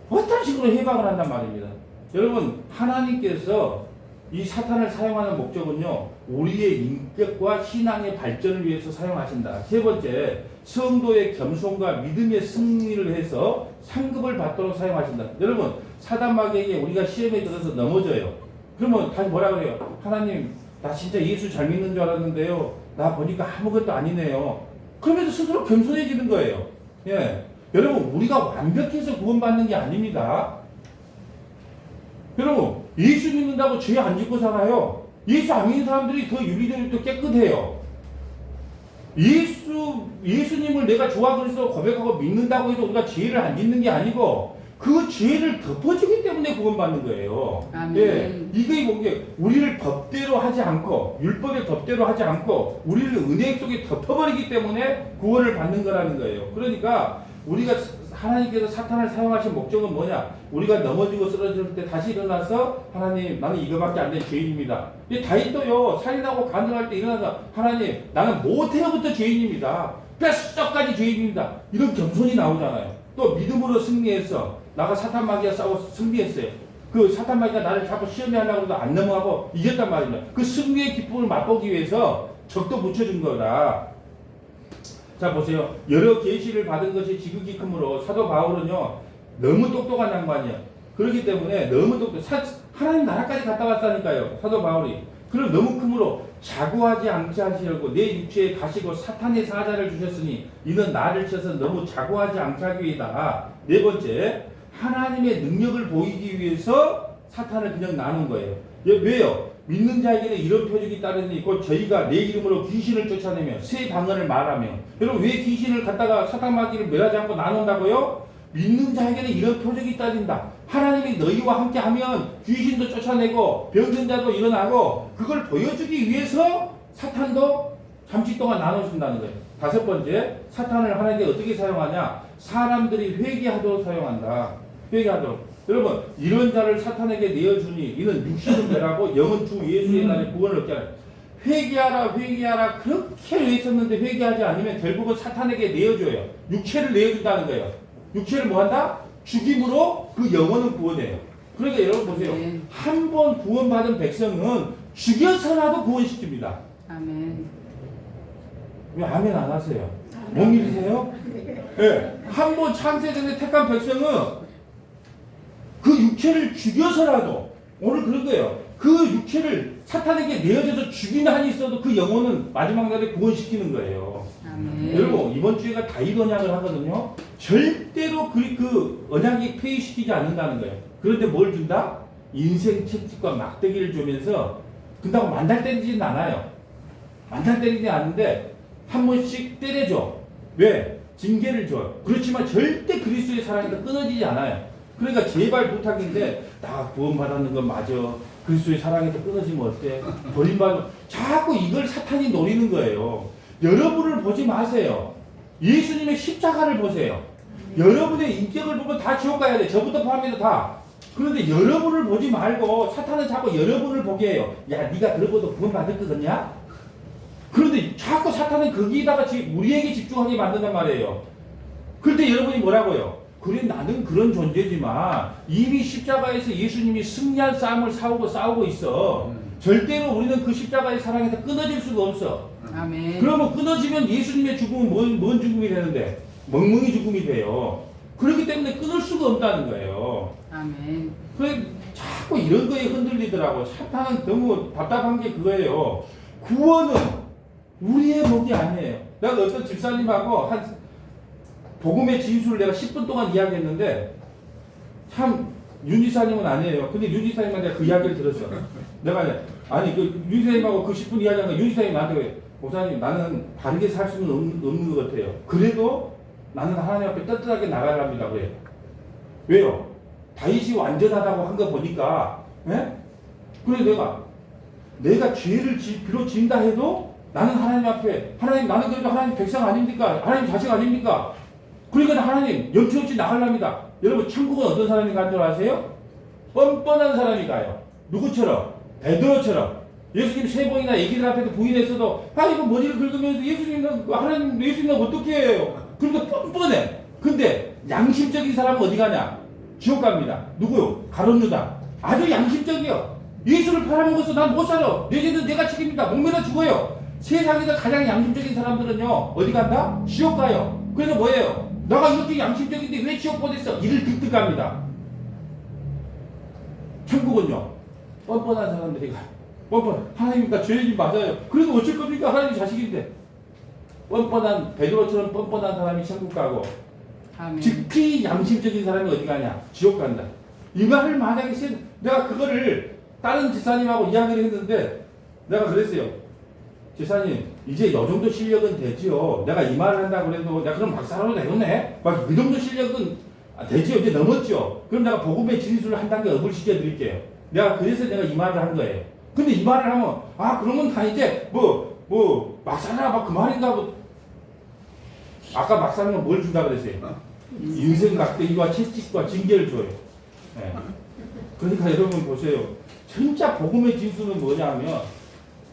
어떤 식으로 해방을 한단 말입니다. 여러분 하나님께서 이 사탄을 사용하는 목적은요 우리의 인격과 신앙의 발전을 위해서 사용하신다. 세 번째, 성도의 겸손과 믿음의 승리를 해서 상급을 받도록 사용하신다. 여러분 사단 마귀에게 우리가 시험에 들어서 넘어져요. 그러면 다시 뭐라 그래요? 하나님 나 진짜 예수 잘 믿는 줄 알았는데요 나 보니까 아무것도 아니네요. 그러면서 스스로 겸손해지는 거예요. 여러분 우리가 완벽해서 구원받는 게 아닙니다. 여러분 예수 믿는다고 죄 안 짓고 살아요. 예수 안 믿는 사람들이 더 윤리적으로 더 깨끗해요. 예수님을 내가 주와 그리스도 고백하고 믿는다고 해서 우리가 죄를 안 짓는 게 아니고 그 죄를 덮어주기 때문에 구원받는 거예요. 이게 뭐게 우리를 법대로 하지 않고 율법의 법대로 하지 않고 우리를 은혜 속에 덮어버리기 때문에 구원을 받는 거라는 거예요. 그러니까 우리가 하나님께서 사탄을 사용하신 목적은 뭐냐? 우리가 넘어지고 쓰러질 때 다시 일어나서 하나님 나는 이거밖에 안 된 죄인입니다. 다윗도요 살인하고 간음할 때 일어나서 하나님 나는 모태로부터 죄인입니다. 뼛속까지 죄인입니다. 이런 겸손이 나오잖아요. 또 믿음으로 승리해서 나가 사탄 마귀와 싸워 승리했어요. 그 사탄 마귀가 나를 자꾸 시험에 하려고 해도 안 넘어가고 이겼단 말입니다. 그 승리의 기쁨을 맛보기 위해서 적도 붙여준 거다. 자 보세요. 여러 계시를 받은 것이 지극히 크므로 사도 바울은요 너무 똑똑한 양반이에요. 그렇기 때문에 너무 하나님 나라까지 갔다 왔다니까요 사도 바울이. 그럼 너무 크므로 자고하지 않게 하시려고 내 육체에 가시고 사탄의 사자를 주셨으니 이는 나를 쳐서 너무 자고하지 않게 하기 위해다. 네 번째, 하나님의 능력을 보이기 위해서 사탄을 그냥 나눈 거예요. 왜요? 믿는 자에게는 이런 표적이 따르니 곧 저희가 내 이름으로 귀신을 쫓아내며 새 방언을 말하며. 여러분 왜 귀신을 갖다가 사탄 마귀를 멸하지 않고 나눈다고요? 믿는 자에게는 이런 표적이 따른다. 하나님이 너희와 함께 하면 귀신도 쫓아내고 병든 자도 일어나고 그걸 보여주기 위해서 사탄도 잠시 동안 나눠준다는 거예요. 다섯 번째, 사탄을 하나님께 어떻게 사용하냐? 사람들이 회개하도록 사용한다. 회개하도록. 여러분 이런 자를 사탄에게 내어주니 이는 육신은 멸하고 영은 주 예수의 날에 구원을 얻게 하라. 회개하라 그렇게 외쳤는데 회개하지 않으면 결국은 사탄에게 내어줘요. 육체를 내어준다는 거예요. 육체를 뭐한다? 죽임으로 그 영혼은 구원해요. 그러니까 여러분 보세요. 한 번 구원받은 백성은 죽여서라도 구원시킵니다. 아멘. 왜 아멘 안 하세요? 못 믿으세요? 예. 한 번 창세전에 택한 백성은 그 육체를 죽여서라도 오늘 그런 거예요. 그 육체를 사탄에게 내어져서 죽이는 한이 있어도 그 영혼은 마지막 날에 구원시키는 거예요. 아멘. 여러분 이번 주에가 다윗 언약을 하거든요. 절대로 그 언약이 폐위시키지 않는다는 거예요. 그런데 뭘 준다? 인생 채찍과 막대기를 주면서 그렇다고 만날 때리지는 않아요. 만날 때리지 않는데 한 번씩 때려줘. 왜? 징계를 줘요. 그렇지만 절대 그리스도의 사랑에서 끊어지지 않아요. 그러니까 제발 부탁인데 나 구원받았는 건 맞아. 그리스도의 사랑에서 끊어지면 어때? 버림받으면 자꾸 이걸 사탄이 노리는 거예요. 여러분을 보지 마세요. 예수님의 십자가를 보세요. 여러분의 인격을 보면 다 지옥 가야 돼. 저부터 포함해서 다. 그런데 여러분을 보지 말고 사탄은 자꾸 여러분을 보게 해요. 야, 네가 그러고도 구원받을 거겠냐? 그런데 자꾸 사탄은 거기다가 우리에게 집중하게 만든단 말이에요. 그런데 여러분이 뭐라고요? 그래 나는 그런 존재지만 이미 십자가에서 예수님이 승리한 싸움을 싸우고 있어. 절대로 우리는 그 십자가의 사랑에서 끊어질 수가 없어. 아멘. 그러면 끊어지면 예수님의 죽음은 뭔 죽음이 되는데? 멍멍이 죽음이 돼요. 그렇기 때문에 끊을 수가 없다는 거예요. 아멘. 그래 자꾸 이런 거에 흔들리더라고. 사탄은 너무 답답한 게 그거예요. 구원은 우리의 목이 아니에요. 내가 어떤 집사님하고 한 복음의 진술을 내가 10분 동안 이야기했는데 참 윤지사님은 아니에요. 근데 윤지사님한테 그 이야기를 들었어. 내가 아니 그 윤지사님하고 그 10분 이야기한 거 윤지사님 나한테 그래. 목사님 나는 바르게 살 수는 없는 것 같아요. 그래도 나는 하나님 앞에 떳떳하게 나가랍니다. 그래요. 왜요? 다윗이 완전하다고 한 거 보니까 예? 그래 내가 죄를 비록 진다 해도 나는 하나님 앞에 하나님 나는 그래도 하나님 백성 아닙니까? 하나님 자식 아닙니까? 그러니까 하나님 염치없이 나가랍니다. 여러분 천국은 어떤 사람이 간 줄 아세요? 뻔뻔한 사람이 가요. 누구처럼? 베드로처럼. 예수님 3번이나 애기들 앞에서 부인했어도 이거 머리를 긁으면서 하나님 예수님은 어떻게 해요? 그러니까 뻔뻔해. 근데 양심적인 사람은 어디 가냐? 지옥 갑니다. 누구요? 가룟 유다. 아주 양심적이요. 예수를 팔아먹어서 난 못 살아. 내 죄는 내가 책임진다. 목매다 죽어요. 세상에서 가장 양심적인 사람들은요 어디 간다? 지옥 가요. 그래서 뭐예요? 내가 이렇게 양심적인데 왜 지옥 보냈어? 이를 득득합니다. 천국은요 뻔뻔한 사람들이 가요. 뻔뻔. 하나님이니까 죄인이 맞아요. 그래도 어쩔 겁니까? 하나님 자식인데. 뻔뻔한 베드로처럼 뻔뻔한 사람이 천국 가고 아멘. 특히 양심적인 사람이 어디 가냐? 지옥 간다. 이 말을 만약에 내가 그거를 다른 지사님하고 이야기를 했는데 내가 그랬어요. 지사님 이제 이 정도 실력은 되지요. 내가 이 말을 한다고 그래도 내가 그럼 박사라도 되겠네. 막 그 정도 실력은 되지요. 이제 넘었죠. 그럼 내가 복음의 진술을 한 단계 업을 시켜드릴게요. 그래서 내가 이 말을 한 거예요. 근데 이 말을 하면 그러면 다 이제 막사라 막 그 말인가 아까 막사는 뭘 준다 그랬어요? 인생 막대기와 채찍과 징계를 줘요. 네. 그러니까 여러분 보세요. 진짜 복음의 진수는 뭐냐면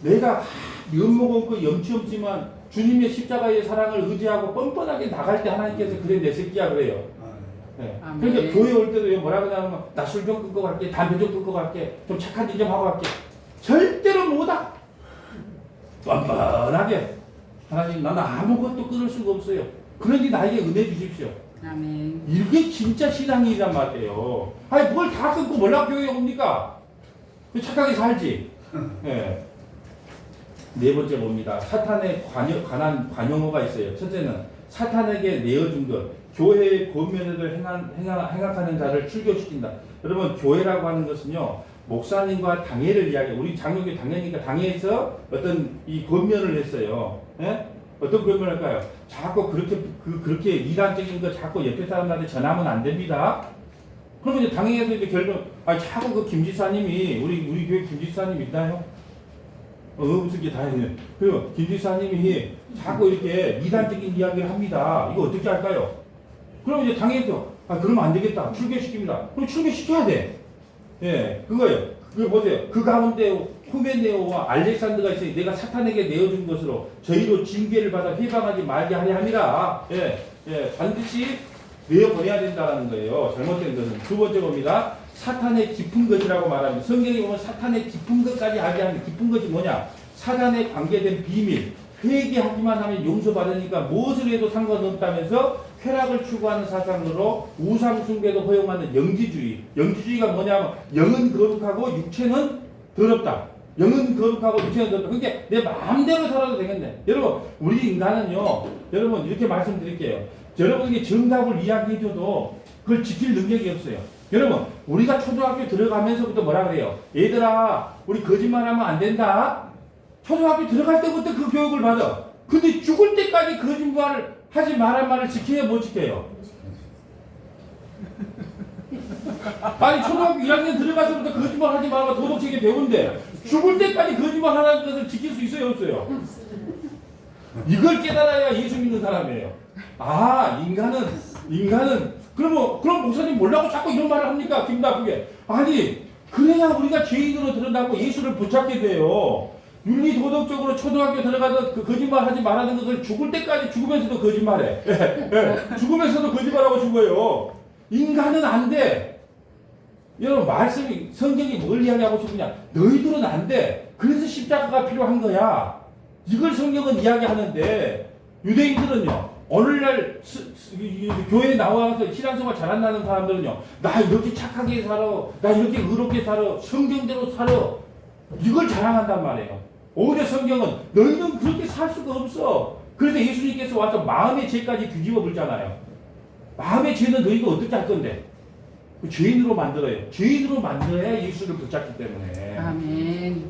내가 면목 없고 염치 없지만 주님의 십자가의 사랑을 의지하고 뻔뻔하게 나갈 때 하나님께서 그래 내 새끼야 그래요. 네. 그러니까 교회 올 때도 뭐라 그러냐면 나 술 좀 끊고 갈게, 담배 좀 끊고 갈게, 좀 착한 일 좀 하고 갈게. 절대로 못하. 뻔뻔하게 하나님 나는 아무것도 끊을 수가 없어요. 그러니 나에게 은혜 주십시오. 아멘. 이게 진짜 신앙이란 말이에요. 뭘 다 끊고 몰라 교회에 옵니까? 착하게 살지. 네. 네 번째 봅니다. 사탄에 관한 관용어가 있어요. 첫째는 사탄에게 내어준 것. 교회의 권면을 행악하는 자를 출교시킨다. 여러분 교회라고 하는 것은요. 목사님과 당회를 이야기해요. 우리 장로교 당회니까 당회에서 어떤 이 권면을 했어요. 예? 어떤 권면을 할까요? 자꾸 그렇게 이단적인 거 자꾸 옆에 사람들한테 전하면 안 됩니다. 그러면 이제 당회에서 이제 결론, 자꾸 그 김지사님이, 우리 교회 김지사님 있나요? 무슨 게 다 있네. 그리고 김지사님이 자꾸 이렇게 이단적인 이야기를 합니다. 이거 어떻게 할까요? 그럼 이제 당회에서, 그러면 안 되겠다. 출교시킵니다. 그럼 출교시켜야 돼. 예, 그거예요. 그거 보세요. 그 가운데 후메네오와 알렉산더가 있으니 내가 사탄에게 내어준 것으로 저희로 징계를 받아 해방하지 말게 하려 함이라. 반드시 내어보내야 된다는 거예요. 잘못된 것은. 두 번째 봅니다. 사탄의 깊은 것이라고 말합니다. 성경에 보면 사탄의 깊은 것까지 이야기하는 깊은 것이 뭐냐? 사단에 관계된 비밀. 회개하기만 하면 용서받으니까 무엇을 해도 상관없다면서 쾌락을 추구하는 사상으로 우상숭배도 허용하는 영지주의. 영지주의가 뭐냐면 영은 거룩하고 육체는 더럽다. 영은 거룩하고 육체는 더럽다. 그러니까 내 마음대로 살아도 되겠네. 여러분 우리 인간은요. 여러분 이렇게 말씀드릴게요. 여러분에게 정답을 이야기해줘도 그걸 지킬 능력이 없어요. 여러분 우리가 초등학교 들어가면서부터 뭐라 그래요? 얘들아 우리 거짓말하면 안 된다. 초등학교 들어갈 때부터 그 교육을 받아. 근데 죽을 때까지 거짓말을 하지 말란 말을 지켜야 못 지켜요? 아니 초등학교 1학년 들어가서부터 거짓말 하지 말고 도덕책에 배운데 죽을 때까지 거짓말 하라는 것을 지킬 수 있어요 없어요? 이걸 깨달아야 예수 믿는 사람이에요. 아 인간은 그럼 목사님 뭐라고 자꾸 이런 말을 합니까? 기분 나쁘게. 아니 그래야 우리가 죄인으로 드러나고 예수를 붙잡게 돼요. 윤리 도덕적으로 초등학교 들어가서 그 거짓말 하지 말라는 것을 죽을 때까지 죽으면서도 거짓말해. 죽으면서도 거짓말하고 죽어요. 인간은 안 돼. 여러분 말씀이 성경이 뭘 이야기하고 싶으냐? 너희들은 안 돼. 그래서 십자가가 필요한 거야. 이걸 성경은 이야기하는데 유대인들은요. 오늘날 교회에 나와서 신앙생활 잘한다는 사람들은요. 나 이렇게 착하게 살아. 나 이렇게 의롭게 살아. 성경대로 살아. 이걸 자랑한단 말이에요. 오히려 성경은 너희는 그렇게 살 수가 없어. 그래서 예수님께서 와서 마음의 죄까지 뒤집어 불잖아요. 마음의 죄는 너희가 어떻게 할 건데? 죄인으로 만들어요. 죄인으로 만들어야 예수를 붙잡기 때문에. 아멘.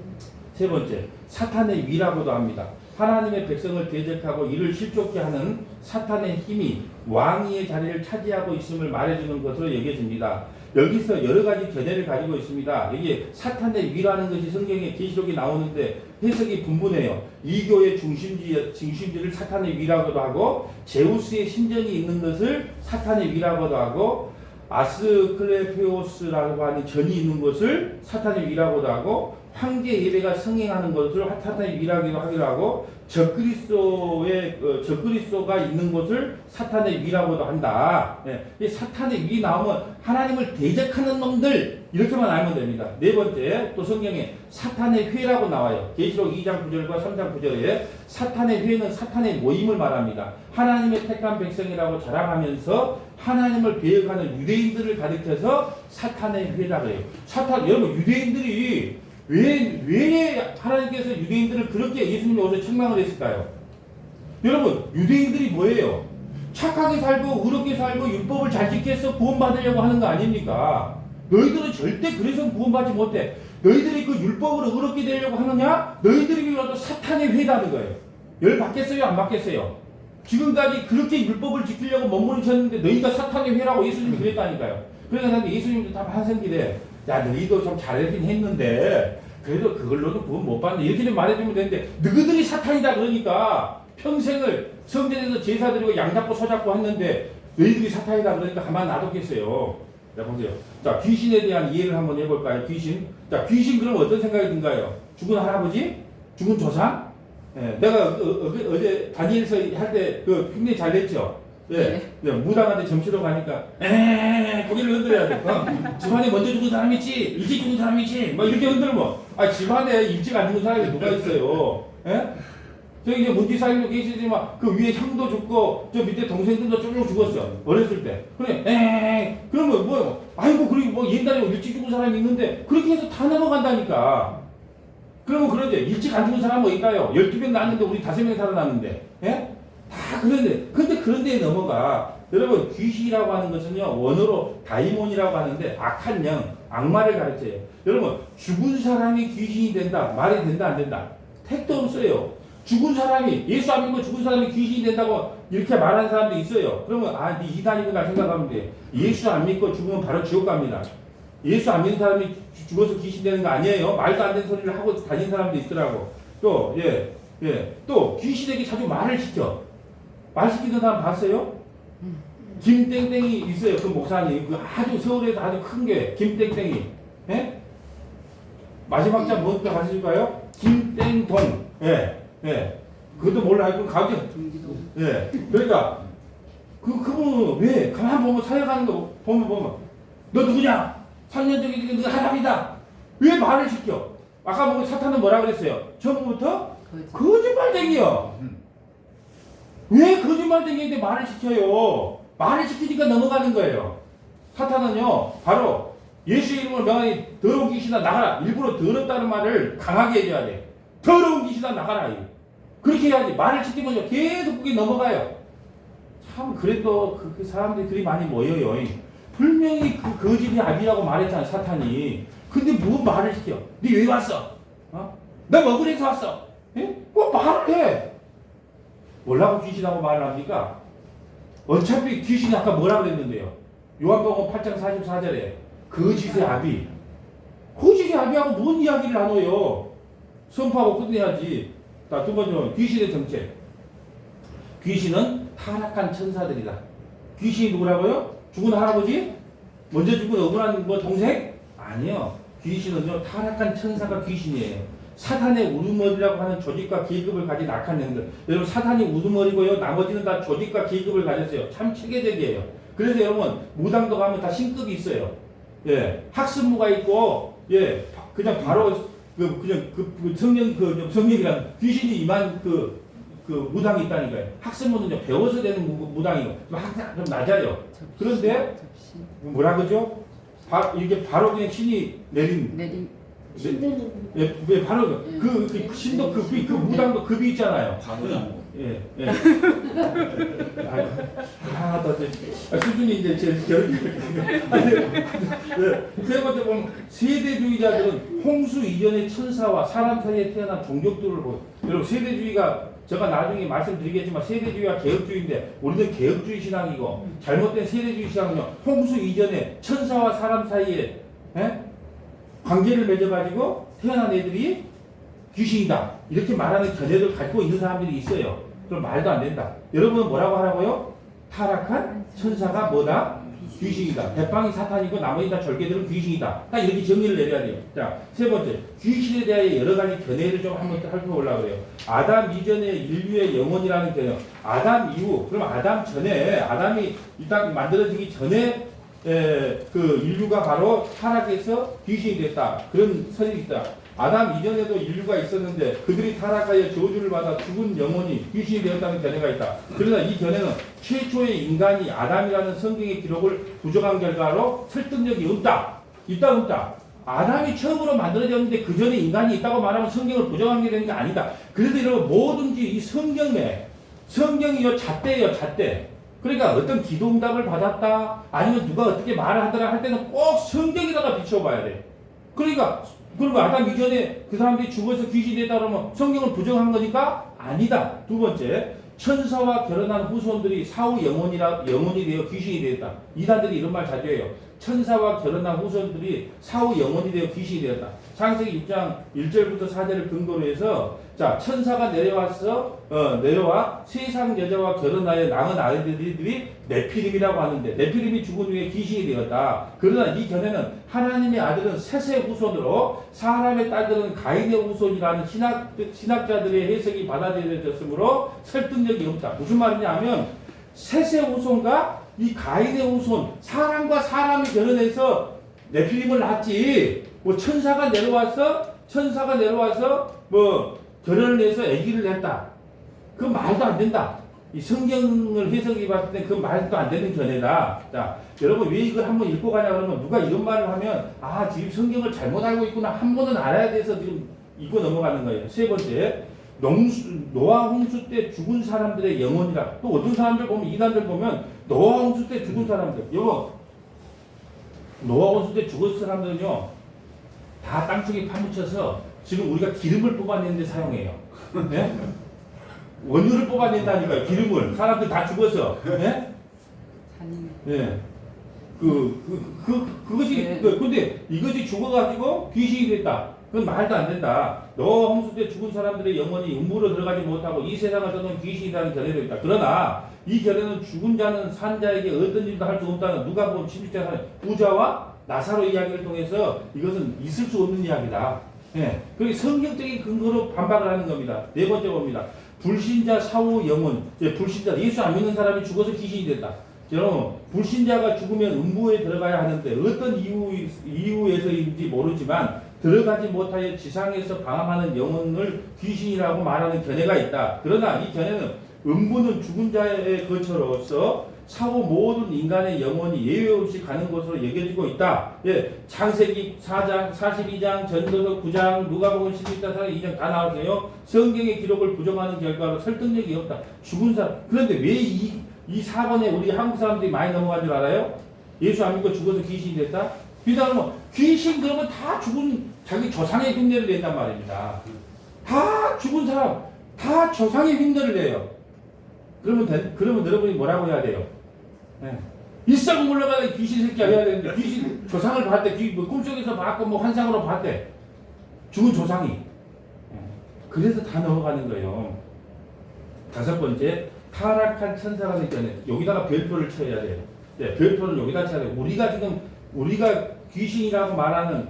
세 번째, 사탄의 위라고도 합니다. 하나님의 백성을 대적하고 이를 실족케 하는 사탄의 힘이 왕위의 자리를 차지하고 있음을 말해주는 것으로 여겨집니다. 여기서 여러 가지 견해를 가지고 있습니다. 여기 사탄의 위라는 것이 성경에 계시록이 나오는데 해석이 분분해요. 이교의 중심지를 사탄의 위라고도 하고 제우스의 신전이 있는 것을 사탄의 위라고도 하고 아스클레피오스라고 하는 전이 있는 것을 사탄의 위라고도 하고 황제 예배가 성행하는 것을 사탄의 위라기도 하기도 하고 적그리스도가 있는 것을 사탄의 위라고도 한다. 이 사탄의 위 나오면 하나님을 대적하는 놈들 이렇게만 알면 됩니다. 네 번째 또 성경에 사탄의 회라고 나와요. 계시록 2장 9절과 3장 9절에 사탄의 회는 사탄의 모임을 말합니다. 하나님의 택한 백성이라고 자랑하면서 하나님을 배역하는 유대인들을 가리켜서 사탄의 회라고 해요. 여러분 유대인들이 왜 하나님께서 유대인들을 그렇게 예수님이 오셔서 책망을 했을까요? 여러분 유대인들이 뭐예요? 착하게 살고 의롭게 살고 율법을 잘 지켜서 구원받으려고 하는 거 아닙니까? 너희들은 절대 그래서 구원받지 못해. 너희들이 그 율법으로 의롭게 되려고 하느냐? 너희들이 사탄의 회다는 거예요. 열 받겠어요? 안 받겠어요? 지금까지 그렇게 율법을 지키려고 몸부림쳤는데 너희가 사탄의 회라고 예수님이 그랬다니까요. 그러니까 예수님도 다 반성기래. 야 너희도 좀 잘하긴 했는데 그래도 그걸로는 구원 못 받는데 이렇게 좀 말해주면 되는데 너희들이 사탄이다 그러니까 평생을 성전에서 제사 드리고 양 잡고 소 잡고 했는데 너희들이 사탄이다 그러니까 가만 놔뒀겠어요. 자 보세요. 자 귀신에 대한 이해를 한번 해볼까요? 귀신. 자 귀신 그럼 어떤 생각이 든가요? 죽은 할아버지? 죽은 조상? 예, 내가 어제 다니엘서 할 때 그 굉장히 잘 됐죠? 네. 무당한테 점치러 가니까 고개를 흔들어야 돼. 집안에 먼저 죽은 사람이 있지, 일찍 죽은 사람이 있지, 막 이렇게 흔들면 집안에 일찍 안 죽은 사람이 누가 있어요? 예? 저기 이제 문지사님도 계시지만 그 위에 형도 죽고 저 밑에 동생들도 쭉 죽었어 어렸을 때. 그래, 그러면 뭐 아이고 그리고 뭐 옛날에 일찍 죽은 사람이 있는데 그렇게 해서 다 넘어간다니까. 그러면 그러지 일찍 안 죽은 사람 뭐 있다요? 12명 낳았는데 우리 5명 살아났는데, 예? 다 근데 그런 데에 넘어가. 여러분 귀신이라고 하는 것은요 원어로 다이몬이라고 하는데 악한 영, 악마를 가르쳐요. 여러분 죽은 사람이 귀신이 된다 말이 된다 안 된다? 택도 없어요. 죽은 사람이 예수 안 믿고 죽은 사람이 귀신이 된다고 이렇게 말하는 사람도 있어요. 그러면 네 이단이구나 생각하면 돼. 예수 안 믿고 죽으면 바로 지옥 갑니다. 예수 안 믿는 사람이 죽어서 귀신 되는 거 아니에요. 말도 안 되는 소리를 하고 다니는 사람도 있더라고. 또 또 귀신에게 자주 말을 시켜. 말 시키는 사람 봤어요? 김땡땡이 있어요. 그 목사님. 그 아주 서울에서 아주 큰 게 김땡땡이. 예? 마지막 자 뭔지 아실까요? 김땡동. 그것도 몰라요. 그 가격. 그러니까 그분 왜 가만 보면 사역하는 거 보면 너 누구냐? 천년적인 그 하나님이다. 왜 말을 시켜? 아까 보고 사탄은 뭐라 그랬어요? 처음부터 거짓말쟁이요. 왜 거짓말쟁이인데 말을 시켜요? 말을 시키니까 넘어가는 거예요. 사탄은요, 바로 예수 이름으로 명하니 더러운 귀신아 나가라. 일부러 더럽다는 말을 강하게 해줘야 돼. 더러운 귀신아 나가라. 그렇게 해야지. 말을 시키면요, 계속 그게 넘어가요. 참, 그래도 그 사람들이 그리 많이 모여요. 분명히 그 거짓이 아니라고 말했잖아, 사탄이. 근데 뭐 말을 시켜? 니 왜 왔어? 어? 나 뭐 그래서 왔어? 예? 뭐 말을 해. 뭐라고 귀신하고 말을 합니까? 어차피 귀신이 아까 뭐라 그랬는데요? 요한복음 8장 44절에 거짓의 아비. 거짓의 아비하고 뭔 이야기를 나눠요? 선포하고 끝내야지. 자, 두 번째는 귀신의 정체. 귀신은 타락한 천사들이다. 귀신이 누구라고요? 죽은 할아버지? 먼저 죽은 억울한 뭐 동생? 아니요. 귀신은요, 타락한 천사가 귀신이에요. 사탄의 우두머리라고 하는 조직과 계급을 가진 악한 영들. 여러분, 사탄이 우두머리고요, 나머지는 다 조직과 계급을 가졌어요. 참 체계적이에요. 그래서 여러분, 무당도 가면 다 신급이 있어요. 예, 학습무가 있고, 예, 그냥 바로 성령이란 귀신이 임한 무당이 있다니까요. 학습무는요, 배워서 되는 무당이고, 항상 좀 낮아요. 그런데, 뭐라 그러죠? 이게 바로 그냥 신이 내린. 예, 왜 바로 그 신도 급이 그 무당도 급이 있잖아요. 예, 예. 수준이 이제 제 세 번째 보면 세대주의자들은 홍수 이전의 천사와 사람 사이에 태어난 종족들을 보고. 여러분, 세대주의가 제가 나중에 말씀드리겠지만 세대주의와 개혁주의인데 우리는 개혁주의 신앙이고, 잘못된 세대주의 신앙은요, 홍수 이전에 천사와 사람 사이에 관계를 맺어가지고 태어난 애들이 귀신이다. 이렇게 말하는 견해를 가지고 있는 사람들이 있어요. 그럼 말도 안 된다. 여러분은 뭐라고 하라고요? 타락한 천사가 뭐다? 귀신이다. 대빵이 사탄이고 나머지 다 절개들은 귀신이다. 딱 이렇게 정리를 내려야 돼요. 자, 세 번째. 귀신에 대하여 여러 가지 견해를 좀 한번 살펴보려고 그래요. 아담 이전의 인류의 영혼이라는 견해. 아담 이후, 그럼 아담 전에, 아담이 일단 만들어지기 전에 그 인류가 바로 타락해서 귀신이 됐다. 그런 설이 있다. 아담 이전에도 인류가 있었는데 그들이 타락하여 저주를 받아 죽은 영혼이 귀신이 되었다는 견해가 있다. 그러나 이 견해는 최초의 인간이 아담이라는 성경의 기록을 부정한 결과로 설득력이 없다. 있다 없다. 아담이 처음으로 만들어졌는데 그 전에 인간이 있다고 말하면 성경을 부정한 게 되는 게 아니다. 그래서 여러분, 뭐든지 이 성경이요, 잣대예요, 잣대. 그러니까 어떤 기도응답을 받았다, 아니면 누가 어떻게 말을 하더라 할 때는 꼭 성경에다가 비춰봐야 돼. 그러니까 그리고 아담 이전에 그 사람들이 죽어서 귀신이 됐다 그러면 성경을 부정한 거니까 아니다. 두 번째, 천사와 결혼한 후손들이 사후 영혼이 되어 귀신이 되었다. 이단들이 이런 말 자주 해요. 천사와 결혼한 후손들이 사후 영혼이 되어 귀신이 되었다. 창세기 6장 1절부터 4절을 근거로 해서, 자, 천사가 내려와 세상 여자와 결혼하여 낳은 아이들이 네피림이라고 하는데, 네피림이 죽은 후에 귀신이 되었다. 그러나 이 견해는 하나님의 아들은 셋의 후손으로 사람의 딸들은 가인의 후손이라는 신학자들의 해석이 받아들여졌으므로 설득력이 없다. 무슨 말이냐 하면, 셋의 후손과 이 가인의 후손, 사람과 사람이 결혼해서 네피림을 낳았지, 뭐 천사가 내려와서 뭐 결혼을 해서 아기를 냈다. 그 말도 안 된다. 이 성경을 해석해 봤을 때 그 말도 안 되는 견해다. 자, 여러분, 왜 이걸 한번 읽고 가냐 그러면, 누가 이런 말을 하면 지금 성경을 잘못 알고 있구나, 한 번은 알아야 돼서 지금 읽고 넘어가는 거예요. 세 번째, 노아 홍수 때 죽은 사람들의 영혼이라. 또 어떤 사람들 보면, 이단들 보면 노아 홍수 때 죽은 사람들, 여러분, 노아 홍수 때 죽은 사람들은요, 다 땅속에 파묻혀서 지금 우리가 기름을 뽑아내는데 사용해요. 네? 원유를 뽑아낸다니까요. 기름을. 사람들 다 죽어서. 네? 네. 그것이, 근데 이것이 죽어가지고 귀신이 됐다. 그건 말도 안 된다. 노아 홍수 때 죽은 사람들의 영혼이 음부로 들어가지 못하고 이 세상을 떠난 귀신이라는 견해도 있다. 그러나 이 견해는 죽은 자는 산 자에게 어떤 일도 할 수 없다는 누가복음 16장 부자와 나사로 이야기를 통해서 이것은 있을 수 없는 이야기다. 예. 그게 성경적인 근거로 반박을 하는 겁니다. 네 번째 봅니다. 불신자 사후 영혼. 불신자, 예수 안 믿는 사람이 죽어서 귀신이 된다. 여러분 불신자가 죽으면 음부에 들어가야 하는데 어떤 이유에서인지 모르지만 들어가지 못하여 지상에서 방황하는 영혼을 귀신이라고 말하는 견해가 있다. 그러나 이 견해는 음부는 죽은 자의 거처로서 사후 모든 인간의 영혼이 예외 없이 가는 곳으로 여겨지고 있다. 예, 창세기 4장, 42장, 전도서 9장, 누가복음 11장, 2장 다 나오세요. 성경의 기록을 부정하는 결과로 설득력이 없다. 죽은 사람. 그런데 왜 이 사건에 우리 한국 사람들이 많이 넘어간 줄 알아요? 예수 안 믿고 죽어서 귀신이 됐다? 그러면 귀신 그러면 다 죽은 자기 조상의 흉내를 낸단 말입니다. 다 죽은 사람, 다 조상의 흉내를 내요. 그러면 여러분이 뭐라고 해야 돼요? 네. 일상 물러가는 귀신 새끼야 해야 되는데 귀신 조상을 봤대. 뭐 꿈속에서 봤고 뭐 환상으로 봤대. 죽은 조상이. 네. 그래서 다 넘어가는 거예요. 다섯 번째, 타락한 천사가 되기 전에 여기다가 별표를 쳐야 돼요. 네, 별표를 여기다 쳐야 돼요. 우리가 귀신이라고 말하는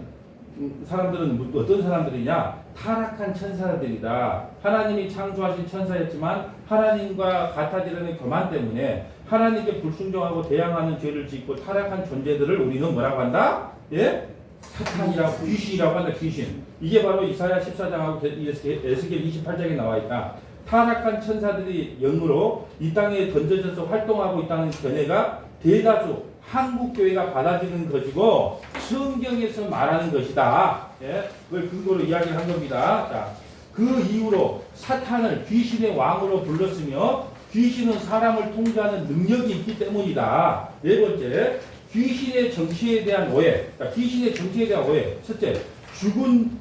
사람들은 어떤 사람들이냐? 타락한 천사들이다. 하나님이 창조하신 천사였지만 하나님과 같아지려는 교만 때문에 하나님께 불순종하고 대항하는 죄를 짓고 타락한 존재들을 우리는 뭐라고 한다? 예? 사탄이라고, 귀신이라고 한다. 귀신. 이게 바로 이사야 14장하고 에스겔 28장에 나와 있다. 타락한 천사들이 영으로 이 땅에 던져져서 활동하고 있다는 견해가 대다수 한국 교회가 받아들이는 것이고 성경에서 말하는 것이다. 예, 그걸 근거로 이야기를 한 겁니다. 자, 그 이후로 사탄을 귀신의 왕으로 불렀으며 귀신은 사람을 통제하는 능력이 있기 때문이다. 네 번째, 귀신의 정치에 대한 오해. 귀신의 정치에 대한 오해. 첫째,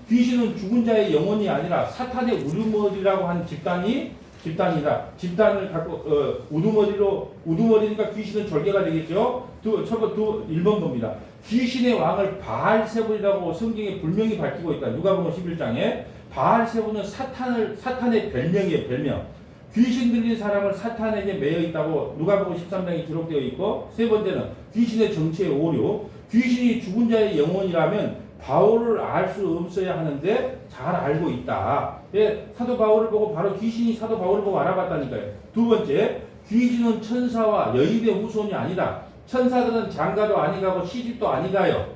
귀신은 죽은 자의 영혼이 아니라 사탄의 우두머리라고 하는 집단이다. 집단을 갖고 우두머리니까 귀신은 절개가 되겠죠. 1번 봅니다. 귀신의 왕을 바알세불이라고 성경에 분명히 밝히고 있다. 누가복음 11장에 바알세불은 사탄의 별명이에요. 별명. 귀신 들린 사람을 사탄에게 매여 있다고 누가복음 13장에 기록되어 있고, 세 번째는 귀신의 정체의 오류. 귀신이 죽은 자의 영혼이라면 바울을 알 수 없어야 하는데 잘 알고 있다. 예, 사도 바울을 보고 바로 귀신이 사도 바울을 보고 알아봤다니까요. 두 번째, 귀신은 천사와 여인의 후손이 아니다. 천사들은 장가도 아니 가고 시집도 아니 가요.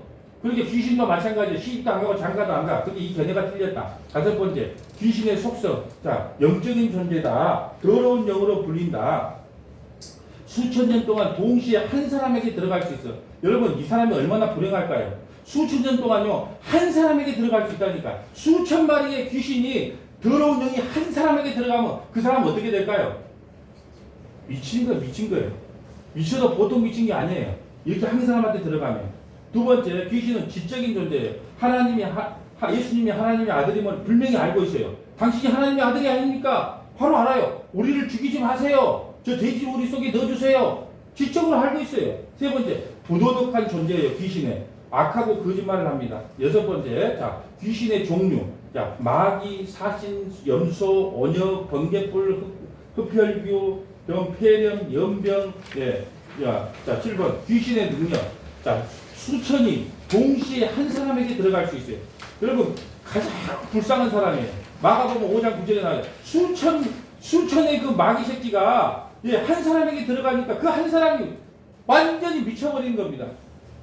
그렇게 귀신도 마찬가지예요. 시집도 안 가고 장가도 안 가. 근데 이 견해가 틀렸다. 다섯 번째, 귀신의 속성. 자, 영적인 존재다. 더러운 영으로 불린다. 수천 년 동안 동시에 한 사람에게 들어갈 수 있어. 여러분, 이 사람이 얼마나 불행할까요? 수천 년 동안요, 한 사람에게 들어갈 수 있다니까. 수천 마리의 귀신이, 더러운 영이 한 사람에게 들어가면 그 사람은 어떻게 될까요? 미친 거예요. 미쳐도 보통 미친 게 아니에요. 이렇게 한 사람한테 들어가면. 두 번째, 귀신은 지적인 존재예요. 예수님이 하나님의 아들임을 분명히 알고 있어요. 당신이 하나님의 아들이 아닙니까? 바로 알아요. 우리를 죽이지 마세요. 저 돼지 우리 속에 넣어주세요. 지적으로 알고 있어요. 세 번째, 부도덕한 존재예요. 귀신의. 악하고 거짓말을 합니다. 여섯 번째, 자, 귀신의 종류. 자, 마귀, 사신, 염소, 온역, 번개불, 흡혈귀, 폐렴, 연병. 예. 자, 7번, 귀신의 능력. 자, 수천이 동시에 한 사람에게 들어갈 수 있어요. 여러분, 가장 불쌍한 사람이에요. 마가복음 5장 9절에 나와요. 수천의 그 마귀 새끼가 한 사람에게 들어가니까 그 한 사람이 완전히 미쳐버린 겁니다.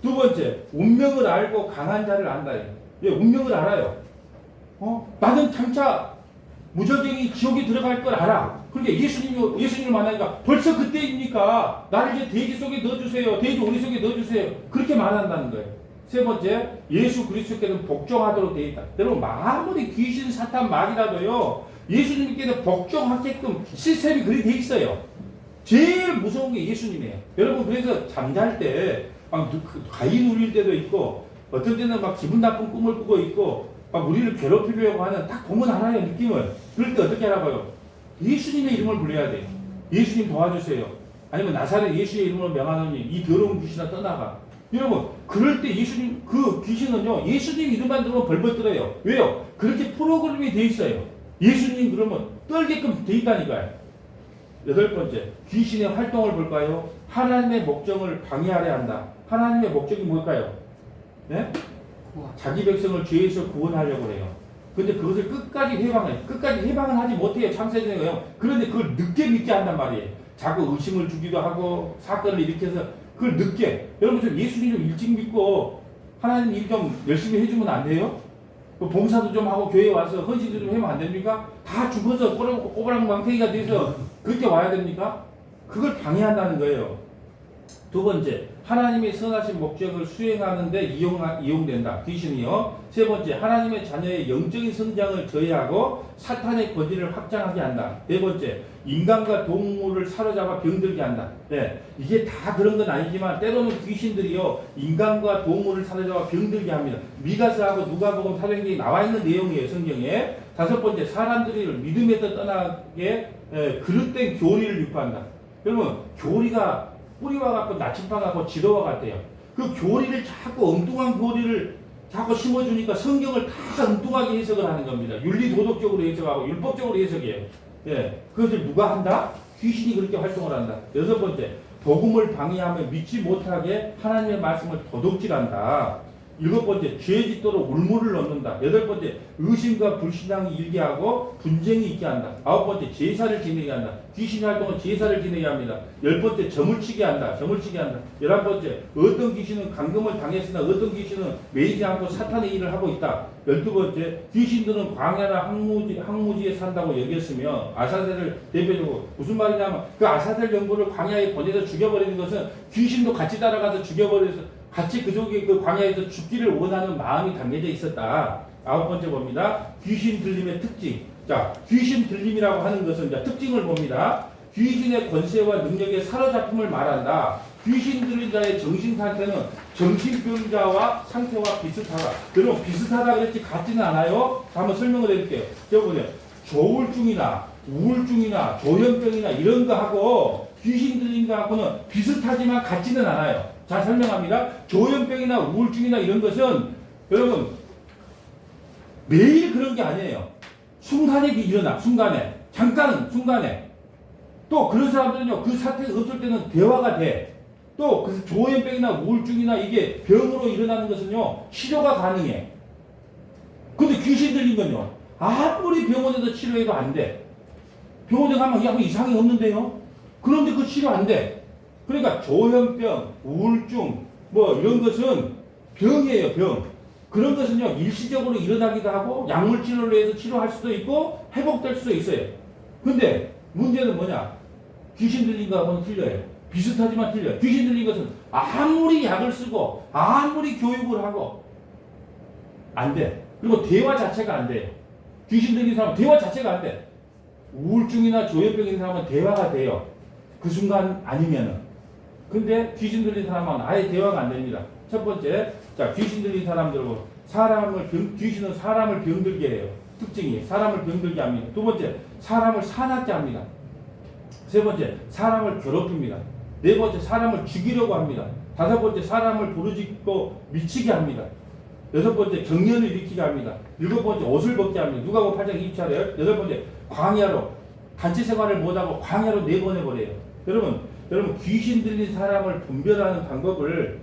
두 번째, 운명을 알고 강한 자를 안다. 운명을 알아요. 나는 장차 무저갱이 지옥에 들어갈 걸 알아. 그러니까 예수님을 만나니까 벌써 그때입니까? 나를 이제 돼지 속에 넣어주세요. 돼지 우리 속에 넣어주세요. 그렇게 말한다는 거예요. 세 번째, 예수 그리스도께는 복종하도록 되어 있다. 여러분, 아무리 귀신, 사탄, 마귀라도요, 예수님께는 복종하게끔 시스템이 그렇게 되어 있어요. 제일 무서운 게 예수님이에요. 여러분, 그래서 잠잘 때 막 가위 누릴 때도 있고, 어떤 때는 막 기분 나쁜 꿈을 꾸고 있고, 막 우리를 괴롭히려고 하는, 딱 보면 알아요, 느낌을. 그럴 때 어떻게 하라고요? 예수님의 이름을 불러야 돼요. 예수님 도와주세요. 아니면 나사렛 예수의 이름으로 명하노니 이 더러운 귀신아 떠나가. 여러분, 그럴 때 예수님, 그 귀신은요, 예수님 이름만 들으면 벌벌 떨어요. 왜요? 그렇게 프로그램이 돼 있어요. 예수님 그러면 떨게끔 돼 있다니까요. 여덟 번째, 귀신의 활동을 볼까요? 하나님의 목적을 방해하려 한다. 하나님의 목적이 뭘까요? 네? 자기 백성을 죄에서 구원하려고 해요. 근데 그것을 끝까지 해방해요. 끝까지 해방은 하지 못해요. 창세전에요. 그런데 그걸 늦게 믿게 한단 말이에요. 자꾸 의심을 주기도 하고 사건을 일으켜서 그걸 늦게 여러분 좀 예수님 좀 일찍 믿고 하나님 일 좀 열심히 해주면 안 돼요? 뭐 봉사도 좀 하고 교회 와서 헌신도 좀 하면 안 됩니까? 다 죽어서 꼬부랑망태기가 돼서 그렇게 와야 됩니까? 그걸 방해한다는 거예요. 두 번째, 하나님의 선하신 목적을 수행하는데 이용된다. 귀신이요. 세 번째, 하나님의 자녀의 영적인 성장을 저해하고 사탄의 권위를 확장하게 한다. 네 번째, 인간과 동물을 사로잡아 병들게 한다. 네, 이게 다 그런 건 아니지만 때로는 귀신들이요 인간과 동물을 사로잡아 병들게 합니다. 미가서하고 누가복음 사도행전에 나와 있는 내용이에요. 성경에. 다섯 번째, 사람들이 믿음에서 떠나게 그릇된 교리를 유포한다. 여러분, 교리가 뿌리와 같고 나침반 같고 지도와 같대요. 그 교리를 자꾸 엉뚱한 교리를 자꾸 심어주니까 성경을 다 엉뚱하게 해석을 하는 겁니다. 윤리 도덕적으로 해석하고 율법적으로 해석해요. 예, 그것을 누가 한다? 귀신이 그렇게 활동을 한다. 여섯 번째, 복음을 방해하며 믿지 못하게 하나님의 말씀을 도둑질한다. 일곱 번째, 죄 짓도록 울물을 넣는다. 여덟 번째, 의심과 불신앙이 일게 하고 분쟁이 있게 한다. 아홉 번째, 제사를 지내게 한다. 귀신의 활동은 제사를 지내게 합니다. 열 번째, 점을 치게 한다. 점을 치게 한다. 열한 번째, 어떤 귀신은 감금을 당했으나 어떤 귀신은 매이지 않고 사탄의 일을 하고 있다. 열두 번째, 귀신들은 광야나 항무지에 산다고 여겼으며 아사셀을 대표적으로 무슨 말이냐면 그 아사셀 정부를 광야에 보내서 죽여버리는 것은 귀신도 같이 따라가서 죽여버려서 같이 그쪽에 그 광야에서 죽기를 원하는 마음이 담겨져 있었다. 아홉 번째 봅니다. 귀신 들림의 특징. 자, 귀신 들림이라고 하는 것은 이제 특징을 봅니다. 귀신의 권세와 능력에 사로잡힘을 말한다. 귀신 들린 자의 정신 상태는 정신병자와 상태와 비슷하다. 여러분 비슷하다 그랬지 같지는 않아요? 자, 한번 설명을 해줄게요. 여러분 조울증이나 우울증이나 조현병이나 이런 거 하고 귀신 들린 거하고는 비슷하지만 같지는 않아요. 자, 설명합니다. 조현병이나 우울증이나 이런 것은 여러분 매일 그런 게 아니에요. 순간에 일어나. 순간에. 잠깐은 순간에. 또 그런 사람들은요. 그 사태가 없을 때는 대화가 돼. 또 그 조현병이나 우울증이나 이게 병으로 일어나는 것은요. 치료가 가능해. 근데 귀신 들린 건요. 아무리 병원에서 치료해도 안 돼. 병원에 가면 야, 이상이 없는데요. 그런데 그 치료 안 돼. 그러니까 조현병, 우울증 뭐 이런 것은 병이에요. 병. 그런 것은요 일시적으로 일어나기도 하고 약물치료로 해서 치료할 수도 있고 회복될 수도 있어요. 근데 문제는 뭐냐? 귀신 들린 거하고는 틀려요. 비슷하지만 틀려요. 귀신 들린 것은 아무리 약을 쓰고 아무리 교육을 하고 안 돼. 그리고 대화 자체가 안 돼요. 귀신 들린 사람은 대화 자체가 안 돼. 우울증이나 조현병인 사람은 대화가 돼요. 그 순간 아니면은. 근데 귀신 들린 사람은 아예 대화가 안 됩니다. 첫 번째, 자, 귀신 들린 사람들은 귀신은 사람을 병들게 해요. 특징이 사람을 병들게 합니다. 두 번째, 사람을 사납게 합니다. 세 번째, 사람을 괴롭힙니다. 네 번째, 사람을 죽이려고 합니다. 다섯 번째, 사람을 부르짖고 미치게 합니다. 여섯 번째, 경련을 일으키게 합니다. 일곱 번째, 옷을 벗게 합니다. 누가복음 8장 20절에 여덟 번째, 광야로 단체 생활을 못하고 광야로 내보내버려요. 여러분 귀신 들린 사람을 분별하는 방법을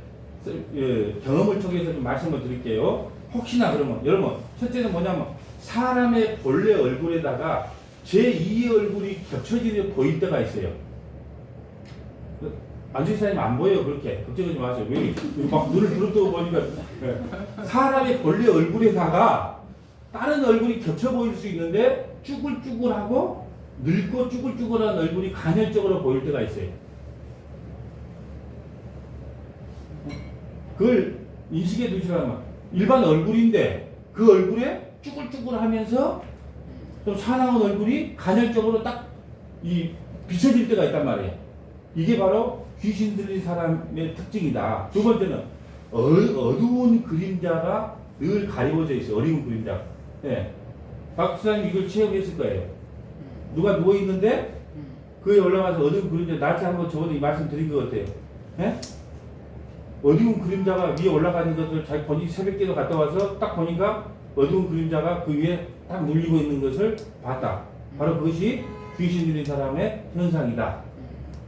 경험을 통해서 좀 말씀을 드릴게요. 혹시나 그러면 여러분 첫째는 뭐냐면 사람의 본래 얼굴에다가 제2의 얼굴이 겹쳐지게 보일 때가 있어요. 안주사님 안 보여요. 그렇게 걱정하지 마세요. 왜 막 눈을 부릅뜨고 보니까 사람의 본래 얼굴에다가 다른 얼굴이 겹쳐 보일 수 있는데 쭈글쭈글하고 늙고 쭈글쭈글한 얼굴이 간헐적으로 보일 때가 있어요. 그걸 인식해 두시라면 일반 얼굴인데 그 얼굴에 쭈글쭈글하면서 좀 사나운 얼굴이 간헐적으로 딱 비춰질 때가 있단 말이에요. 이게 바로 귀신 들린 사람의 특징이다. 두 번째는 어두운 그림자가 늘 가리워져 있어요. 어두운 그림자. 네. 박수사님 이걸 체험했을 거예요. 누가 누워 있는데 그에 올라가서 어두운 그림자 나한테 한번 저번에 말씀드린 것 같아요. 네? 어두운 그림자가 위에 올라가는 것을 자기 본인이 새벽기도 갔다 와서 딱 보니까 어두운 그림자가 그 위에 딱 눌리고 있는 것을 봤다. 바로 그것이 귀신 들린 사람의 현상이다.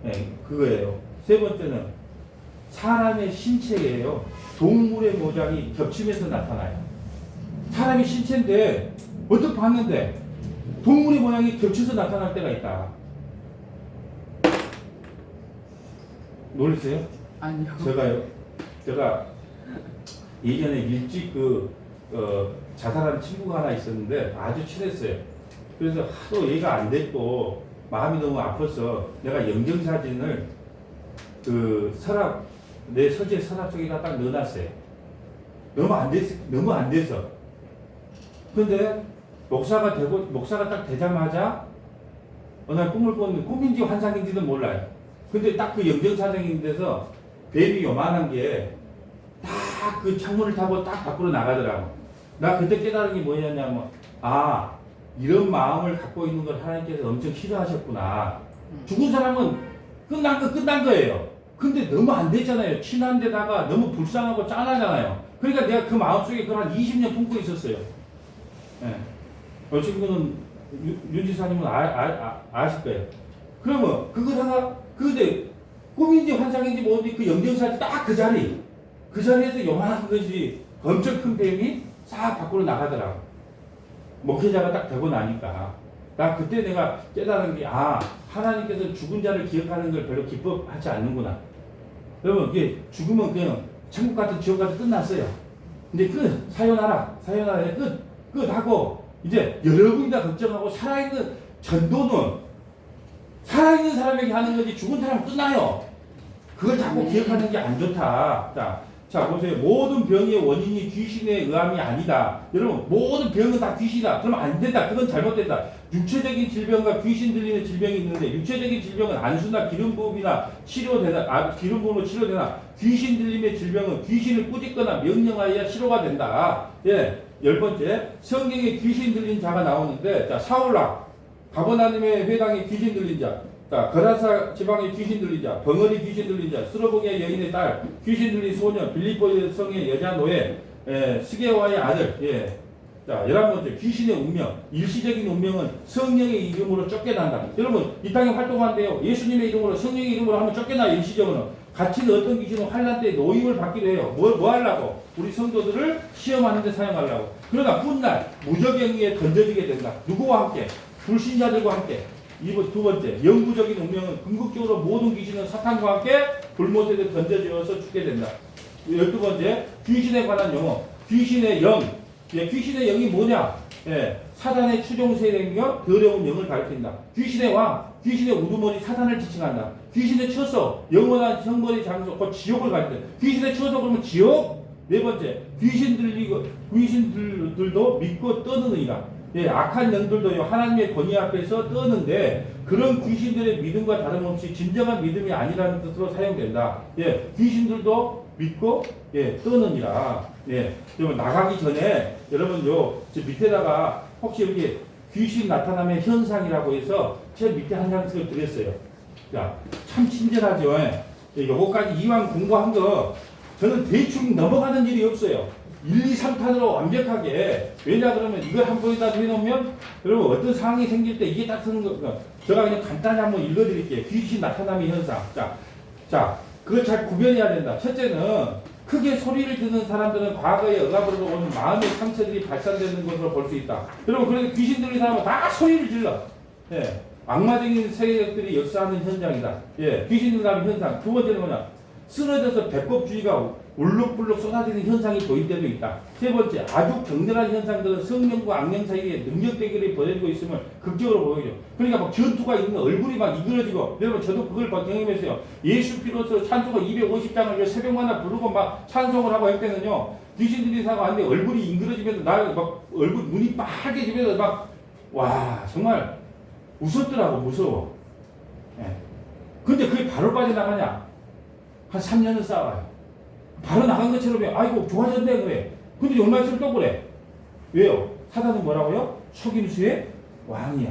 네, 그거예요. 세 번째는 사람의 신체예요. 동물의 모양이 겹치면서 나타나요. 사람이 신체인데 어떻게 봤는데 동물의 모양이 겹쳐서 나타날 때가 있다. 놀랐어요? 아니요. 제가 예전에 일찍 자살한 친구가 하나 있었는데 아주 친했어요. 그래서 하도 얘가 안 됐고 마음이 너무 아파서 내가 영정사진을 내 서재 서랍 속에다 딱 넣어놨어요. 너무 안 돼서. 근데 목사가 딱 되자마자 어느 날 꿈을 꿨는데 꿈인지 환상인지는 몰라요. 근데 딱 그 영정사진인데서 뱀이 요만한 게 딱 그 창문을 타고 딱 밖으로 나가더라고. 나 그때 깨달은 게 뭐였냐면, 아, 이런 마음을 갖고 있는 걸 하나님께서 엄청 싫어하셨구나. 죽은 사람은 끝난 거예요. 근데 너무 안 됐잖아요. 친한 데다가 너무 불쌍하고 짠하잖아요. 그러니까 내가 그 마음속에 그걸 한 20년 품고 있었어요. 예. 친구는 윤지사님은 아실 거예요. 그러면 그게 꿈인지 환상인지 뭔지 그 영정사진 딱 그 자리에서 요만한 것이 엄청 큰 뱀이 싹 밖으로 나가더라고. 목회자가 딱 되고 나니까. 그때 내가 깨달은 게, 하나님께서 죽은 자를 기억하는 걸 별로 기뻐하지 않는구나. 여러분, 이게 죽으면 그냥 천국 같은 지옥 같은 끝났어요. 이제 사요나라, 하고, 이제 여러분이 다 걱정하고 살아있는 전도는 살아있는 사람에게 하는 거지 죽은 사람은 끝나요. 그걸 자꾸 기억하는 게 안 좋다. 자, 보세요. 모든 병의 원인이 귀신의 의함이 아니다. 여러분, 모든 병은 다 귀신이다. 그러면 안 된다. 그건 잘못된다. 육체적인 질병과 귀신 들리는 질병이 있는데, 육체적인 질병은 안수나 기름부음이나 기름부음으로 치료되나, 귀신 들림의 질병은 귀신을 꾸짖거나 명령하여야 치료가 된다. 예. 10번째, 성경에 귀신 들린 자가 나오는데, 자, 사울락, 가버나움의 회당에 귀신 들린 자, 자, 거라사 지방에 귀신 들린 자, 벙어리 귀신 들린 자, 스로보게 여인의 딸, 귀신 들린 소년, 빌립보 성의 여자 노예, 스게와의 아들, 예. 자, 11번째, 귀신의 운명. 일시적인 운명은 성령의 이름으로 쫓겨난다. 여러분, 이 땅에 활동하는데요. 예수님의 이름으로, 성령의 이름으로 하면 쫓겨나, 일시적으로. 같이 어떤 귀신은 환란 때 노임을 받기도 해요. 뭐 하려고? 우리 성도들을 시험하는 데 사용하려고. 그러나 훗날 무적행위에 던져지게 된다. 누구와 함께? 불신자들과 함께. 두 번째, 영구적인 운명은 궁극적으로 모든 귀신은 사탄과 함께 불못에 던져지어서 죽게 된다. 12번째, 귀신에 관한 용어. 귀신의 영. 귀신의 영이 뭐냐? 사단의 추종 세력이며 더러운 영을 가리킨다. 귀신의 왕, 귀신의 우두머리 사단을 지칭한다. 귀신의 처소, 영원한 형벌의 장소, 곧 지옥을 가리킨다. 귀신의 처소 그러면 지옥? 4번째, 귀신들도 믿고 떠느니라. 악한 영들도요, 하나님의 권위 앞에서 떠는데, 그런 귀신들의 믿음과 다름없이 진정한 믿음이 아니라는 뜻으로 사용된다. 귀신들도 믿고, 떠느니라. 여러분, 나가기 전에, 여러분, 저 밑에다가 혹시 여기 귀신 나타남의 현상이라고 해서 제 밑에 한 장씩을 드렸어요. 자, 참 친절하죠. 요거까지 이왕 공부한 거, 저는 대충 넘어가는 일이 없어요. 1, 2, 3탄으로 완벽하게. 왜냐 그러면 이걸 한 번에다 해놓으면 여러분 어떤 상황이 생길 때 이게 딱 쓰는 거. 제가 그냥 간단히 한번 읽어드릴게요. 귀신 나타남의 현상. 자, 그걸 잘 구별해야 된다. 첫째는 크게 소리를 듣는 사람들은 과거의 억압으로 오는 마음의 상처들이 발산되는 것으로 볼 수 있다. 여러분, 그래서 귀신 들린 사람은 다 소리를 질러. 악마적인 세력들이 역사하는 현장이다. 귀신 들린 사람의 현상. 두 번째는 뭐냐? 쓰러져서 배꼽주의가 울룩불룩 쏟아지는 현상이 보일 때도 있다. 세 번째, 아주 격렬한 현상들은 성령과 악령 사이에 능력 대결이 벌어지고 있음을 극적으로 보여줘. 그러니까 막 전투가 있는 얼굴이 막 이그러지고, 여러분 저도 그걸 경험했어요. 예수 피로서 찬송가 250장을 새벽마다 부르고 막 찬송을 하고 할 때는요, 귀신 들린 사가 왔는데 얼굴이 잉그러지면서 막 얼굴 눈이 빨개지면서 와 정말 무섭더라고. 무서워. 근데 그게 바로 빠져나가냐? 한 3년은 싸워요. 바로 나간 것처럼 아이고 좋아졌네 그래. 근데 얼마 있으면 또 그래. 왜요? 사단은 뭐라고요? 속임수의 왕이야.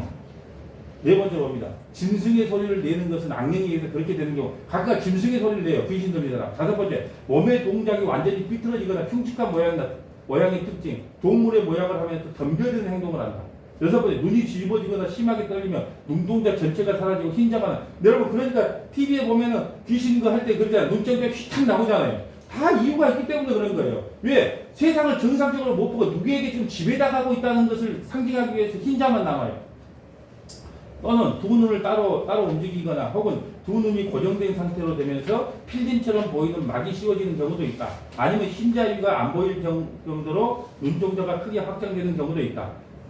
네 번째 봅니다. 짐승의 소리를 내는 것은 악령에 의해서 그렇게 되는 경우. 각각 짐승의 소리를 내요. 귀신 들린 사람. 다섯 번째, 몸의 동작이 완전히 삐뚤어지거나 흉측한 모양의 특징. 동물의 모양을 하면서 덤벼드는 행동을 한다. 여섯 번째, 눈이 짊어지거나 심하게 떨리면 눈동자 전체가 사라지고 흰자가. 여러분, 그러니까 TV에 보면은 귀신 거 할 때 그러잖아요. 눈점이 휘탁 나오잖아요. 다 이유가 있기 때문에 그런 거예요. 왜? 세상을 정상적으로 못 보고 누구에게 지금 지배당하고 있다는 것을 상징하기 위해서 흰자만 남아요. 또는 두 눈을 따로 움직이거나 혹은 두 눈이 고정된 상태로 되면서 필름처럼 보이는 막이 씌워지는 경우도 있다. 아니면 흰자위가 안 보일 정도로 눈동자가 크게 확장되는 경우도 있다.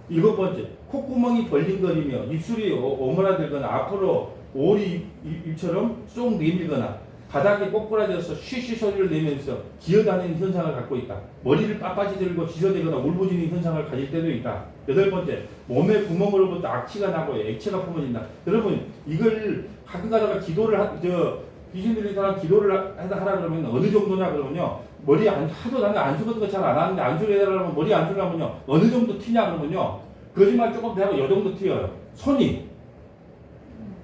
7번째, 콧구멍이 벌링거리며 입술이 오므라들거나 앞으로 오리 입처럼 쏙 내밀거나 바닥이 꼬꾸라져서 쉬쉬 소리를 내면서 기어다니는 현상을 갖고 있다. 머리를 빳빳이 들고 지저대거나 울부짖는 현상을 가질 때도 있다. 8번째, 몸의 구멍으로부터 악취가 나고 액체가 뿜어진다. 여러분, 이걸 가끔 가다가 귀신 들린 사람 기도를 하라 그러면 어느 정도냐 그러면요. 하도 나는 안수 같은 거 잘 안 하는데 안수를 해달라면 머리 안수를 하면요. 어느 정도 튀냐 그러면요. 거짓말 조금 대하고 요 정도 튀어요. 손이.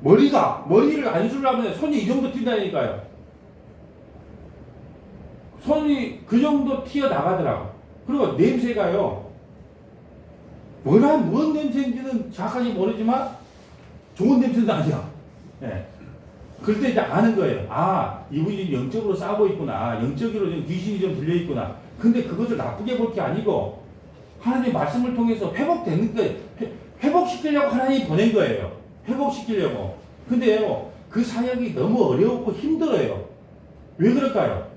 머리를 안수를 하면 손이 이 정도 튄다니까요. 손이 그 정도 튀어나가더라고. 그리고 냄새가요. 뭔 냄새인지는 정확하게 모르지만 좋은 냄새도 아니야. 예. 그럴 때 이제 아는 거예요. 아, 이분이 영적으로 싸우고 있구나. 영적으로 좀 귀신이 좀 들려있구나. 근데 그것을 나쁘게 볼 게 아니고 하나님의 말씀을 통해서 회복되는 거예요. 회복시키려고 하나님이 보낸 거예요. 회복시키려고. 근데요, 그 사역이 너무 어렵고 힘들어요. 왜 그럴까요?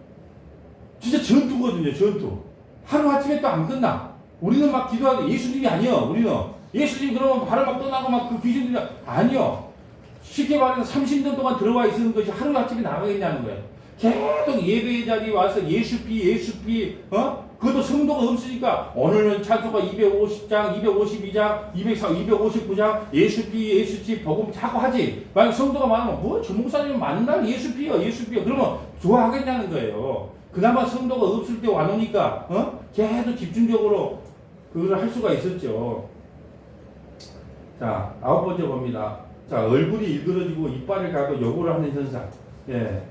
진짜 전투거든요, 전투. 하루아침에 또 안 끝나. 우리는 막 기도하고 예수님이 아니요. 우리는 예수님 그러면 바로 막 떠나고 막 그 귀신들이 아니요. 쉽게 말해서 30년 동안 들어와 있는 것이 하루아침에 나가겠냐는 거예요. 계속 예배의 자리에 와서 예수피, 그것도 성도가 없으니까 오늘은 찬송가 250장, 252장, 259장, 예수피, 복음 자꾸 하지. 만약 성도가 많으면 저 목사님 만날 예수피요. 그러면 좋아하겠냐는 거예요. 그나마 성도가 없을 때 와놓으니까, 계속 집중적으로 그걸 할 수가 있었죠. 자, 9번째 봅니다. 자, 얼굴이 일그러지고 이빨을 갈고 요구를 하는 현상. 예.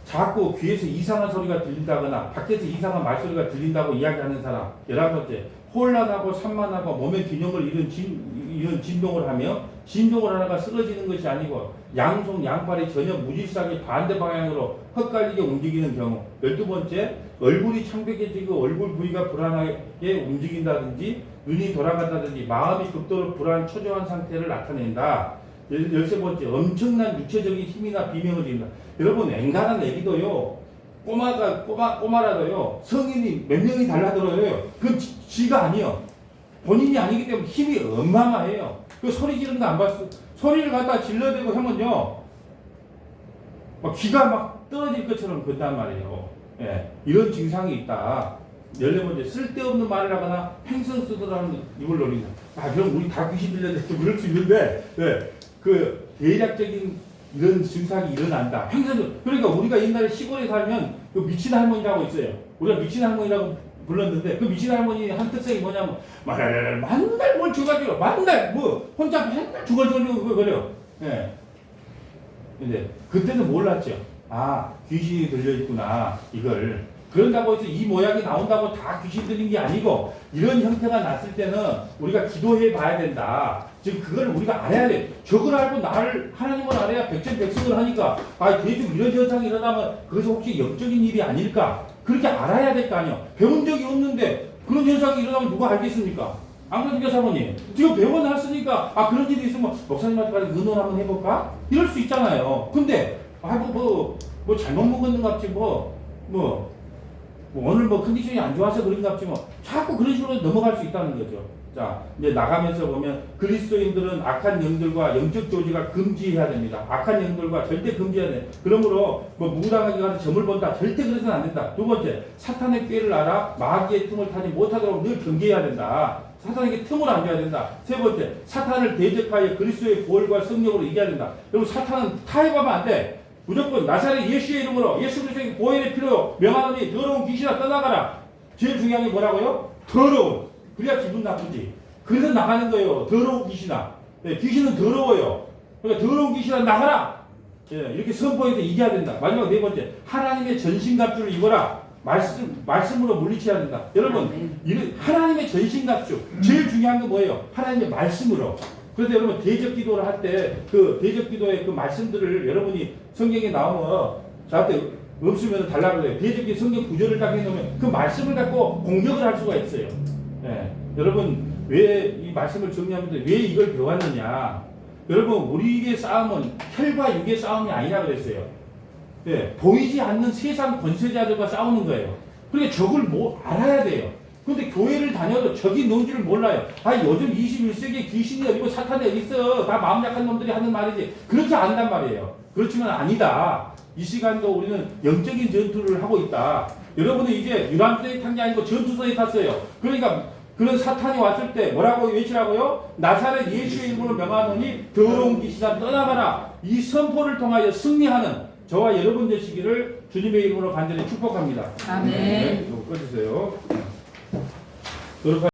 자꾸 귀에서 이상한 소리가 들린다거나 밖에서 이상한 말소리가 들린다고 이야기하는 사람. 11번째, 혼란하고 산만하고 몸의 균형을 잃은 진동을 하며 진동을 하다가 쓰러지는 것이 아니고 양손 양팔이 전혀 무질서하게 반대 방향으로 헛갈리게 움직이는 경우. 12번째, 얼굴이 창백해지고 얼굴 부위가 불안하게 움직인다든지 눈이 돌아간다든지 마음이 극도로 불안 초조한 상태를 나타낸다. 13번째, 엄청난 육체적인 힘이나 비명을 지른다. 여러분, 앵간한 애기도요, 꼬마라도요, 성인이 몇 명이 달라들어요. 그건 지가 아니요. 본인이 아니기 때문에 힘이 어마어마해요. 그 소리 지르는 거 안 봤어? 소리를 갖다 질러대고 하면요, 막 귀가 막 떨어질 것처럼 그런단 말이에요. 예, 이런 증상이 있다. 14번째, 쓸데없는 말을 하거나 횡성수설하는 입을 노린다. 그럼 우리 다 귀신 들려도 그럴 수 있는데, 예, 그 대략적인 이런 증상이 일어난다. 그러니까 우리가 옛날에 시골에 살면 그 미친 할머니라고 있어요. 우리가 미친 할머니라고 불렀는데 그 미친 할머니 한 특성이 뭐냐면 맨날 뭘 줘가지고 맨날 혼자 맨날 죽어주고 그래요. 예. 근데 그때는 몰랐죠. 아, 귀신이 들려있구나 이걸. 그런다고 해서 이 모양이 나온다고 다 귀신 들린 게 아니고 이런 형태가 났을 때는 우리가 기도해 봐야 된다. 지금 그걸 우리가 알아야 돼. 적을 알고 하나님을 알아야 백전백승을 하니까 대충 이런 현상이 일어나면 그것이 혹시 영적인 일이 아닐까? 그렇게 알아야 될 거 아니에요. 배운 적이 없는데 그런 현상이 일어나면 누가 알겠습니까? 안 그렇습니까, 사모님? 지금 배워놨으니까 그런 일이 있으면 목사님한테 가서 의논 한번 해볼까? 이럴 수 있잖아요. 근데 잘못 먹었는갑지 오늘 컨디션이 안 좋아서 그런갑지 자꾸 그런 식으로 넘어갈 수 있다는 거죠. 자, 이제 나가면서 보면 그리스도인들은 악한 영들과 영적 조지가 금지해야 됩니다. 악한 영들과 절대 금지해야 돼. 그러므로 무당하게 가서 점을 본다. 절대 그래서는 안 된다. 2번째, 사탄의 꾀를 알아 마귀의 틈을 타지 못하도록 늘 경계해야 된다. 사탄에게 틈을 안 줘야 된다. 3번째, 사탄을 대적하여 그리스도의 보혈과 성령으로 이겨야 된다. 여러분, 사탄은 타협하면 안 돼. 무조건 나사렛 예수의 이름으로 예수 그리스도의 보혈의 피로 명하노니 더러운 귀신아 떠나가라. 제일 중요한 게 뭐라고요? 더러운. 그래야 기분 나쁘지. 그래서 나가는 거예요. 더러운 귀신아. 네, 귀신은 더러워요. 그러니까 더러운 귀신아 나가라. 예, 이렇게 선포해서 이겨야 된다. 마지막 4번째, 하나님의 전신갑주를 입어라. 말씀으로 물리쳐야 된다. 여러분, 하나님의 전신갑주. 제일 중요한 건 뭐예요? 하나님의 말씀으로. 그래서 여러분 대적 기도를 할 때 그 대적 기도의 그 말씀들을 여러분이 성경에 나오면 저한테 없으면 달라고 그래요. 대적 기도 성경 구절을 딱 해놓으면 그 말씀을 갖고 공격을 할 수가 있어요. 예. 여러분 왜 이 말씀을 정리하면서 왜 이걸 배웠느냐? 여러분 우리의 싸움은 혈과 육의 싸움이 아니라 그랬어요. 예, 보이지 않는 세상 권세자들과 싸우는 거예요. 그러니까 적을 뭐 알아야 돼요. 근데 교회를 다녀도 적이 뭔지를 몰라요. 아, 요즘 21세기에 귀신이 어디고 사탄이 어디 있어. 다 마음 약한 놈들이 하는 말이지. 그렇게 안단 말이에요. 그렇지만 아니다. 이 시간도 우리는 영적인 전투를 하고 있다. 여러분은 이제 유람선에 탄 게 아니고 전투선에 탔어요. 그러니까 그런 사탄이 왔을 때 뭐라고 외치라고요? 나사렛 예수의 이름으로 명하노니 더러운 귀신아 떠나가라. 이 선포를 통하여 승리하는 저와 여러분 되시기를 주님의 이름으로 간절히 축복합니다. 아멘. 네, 이거 꺼주세요.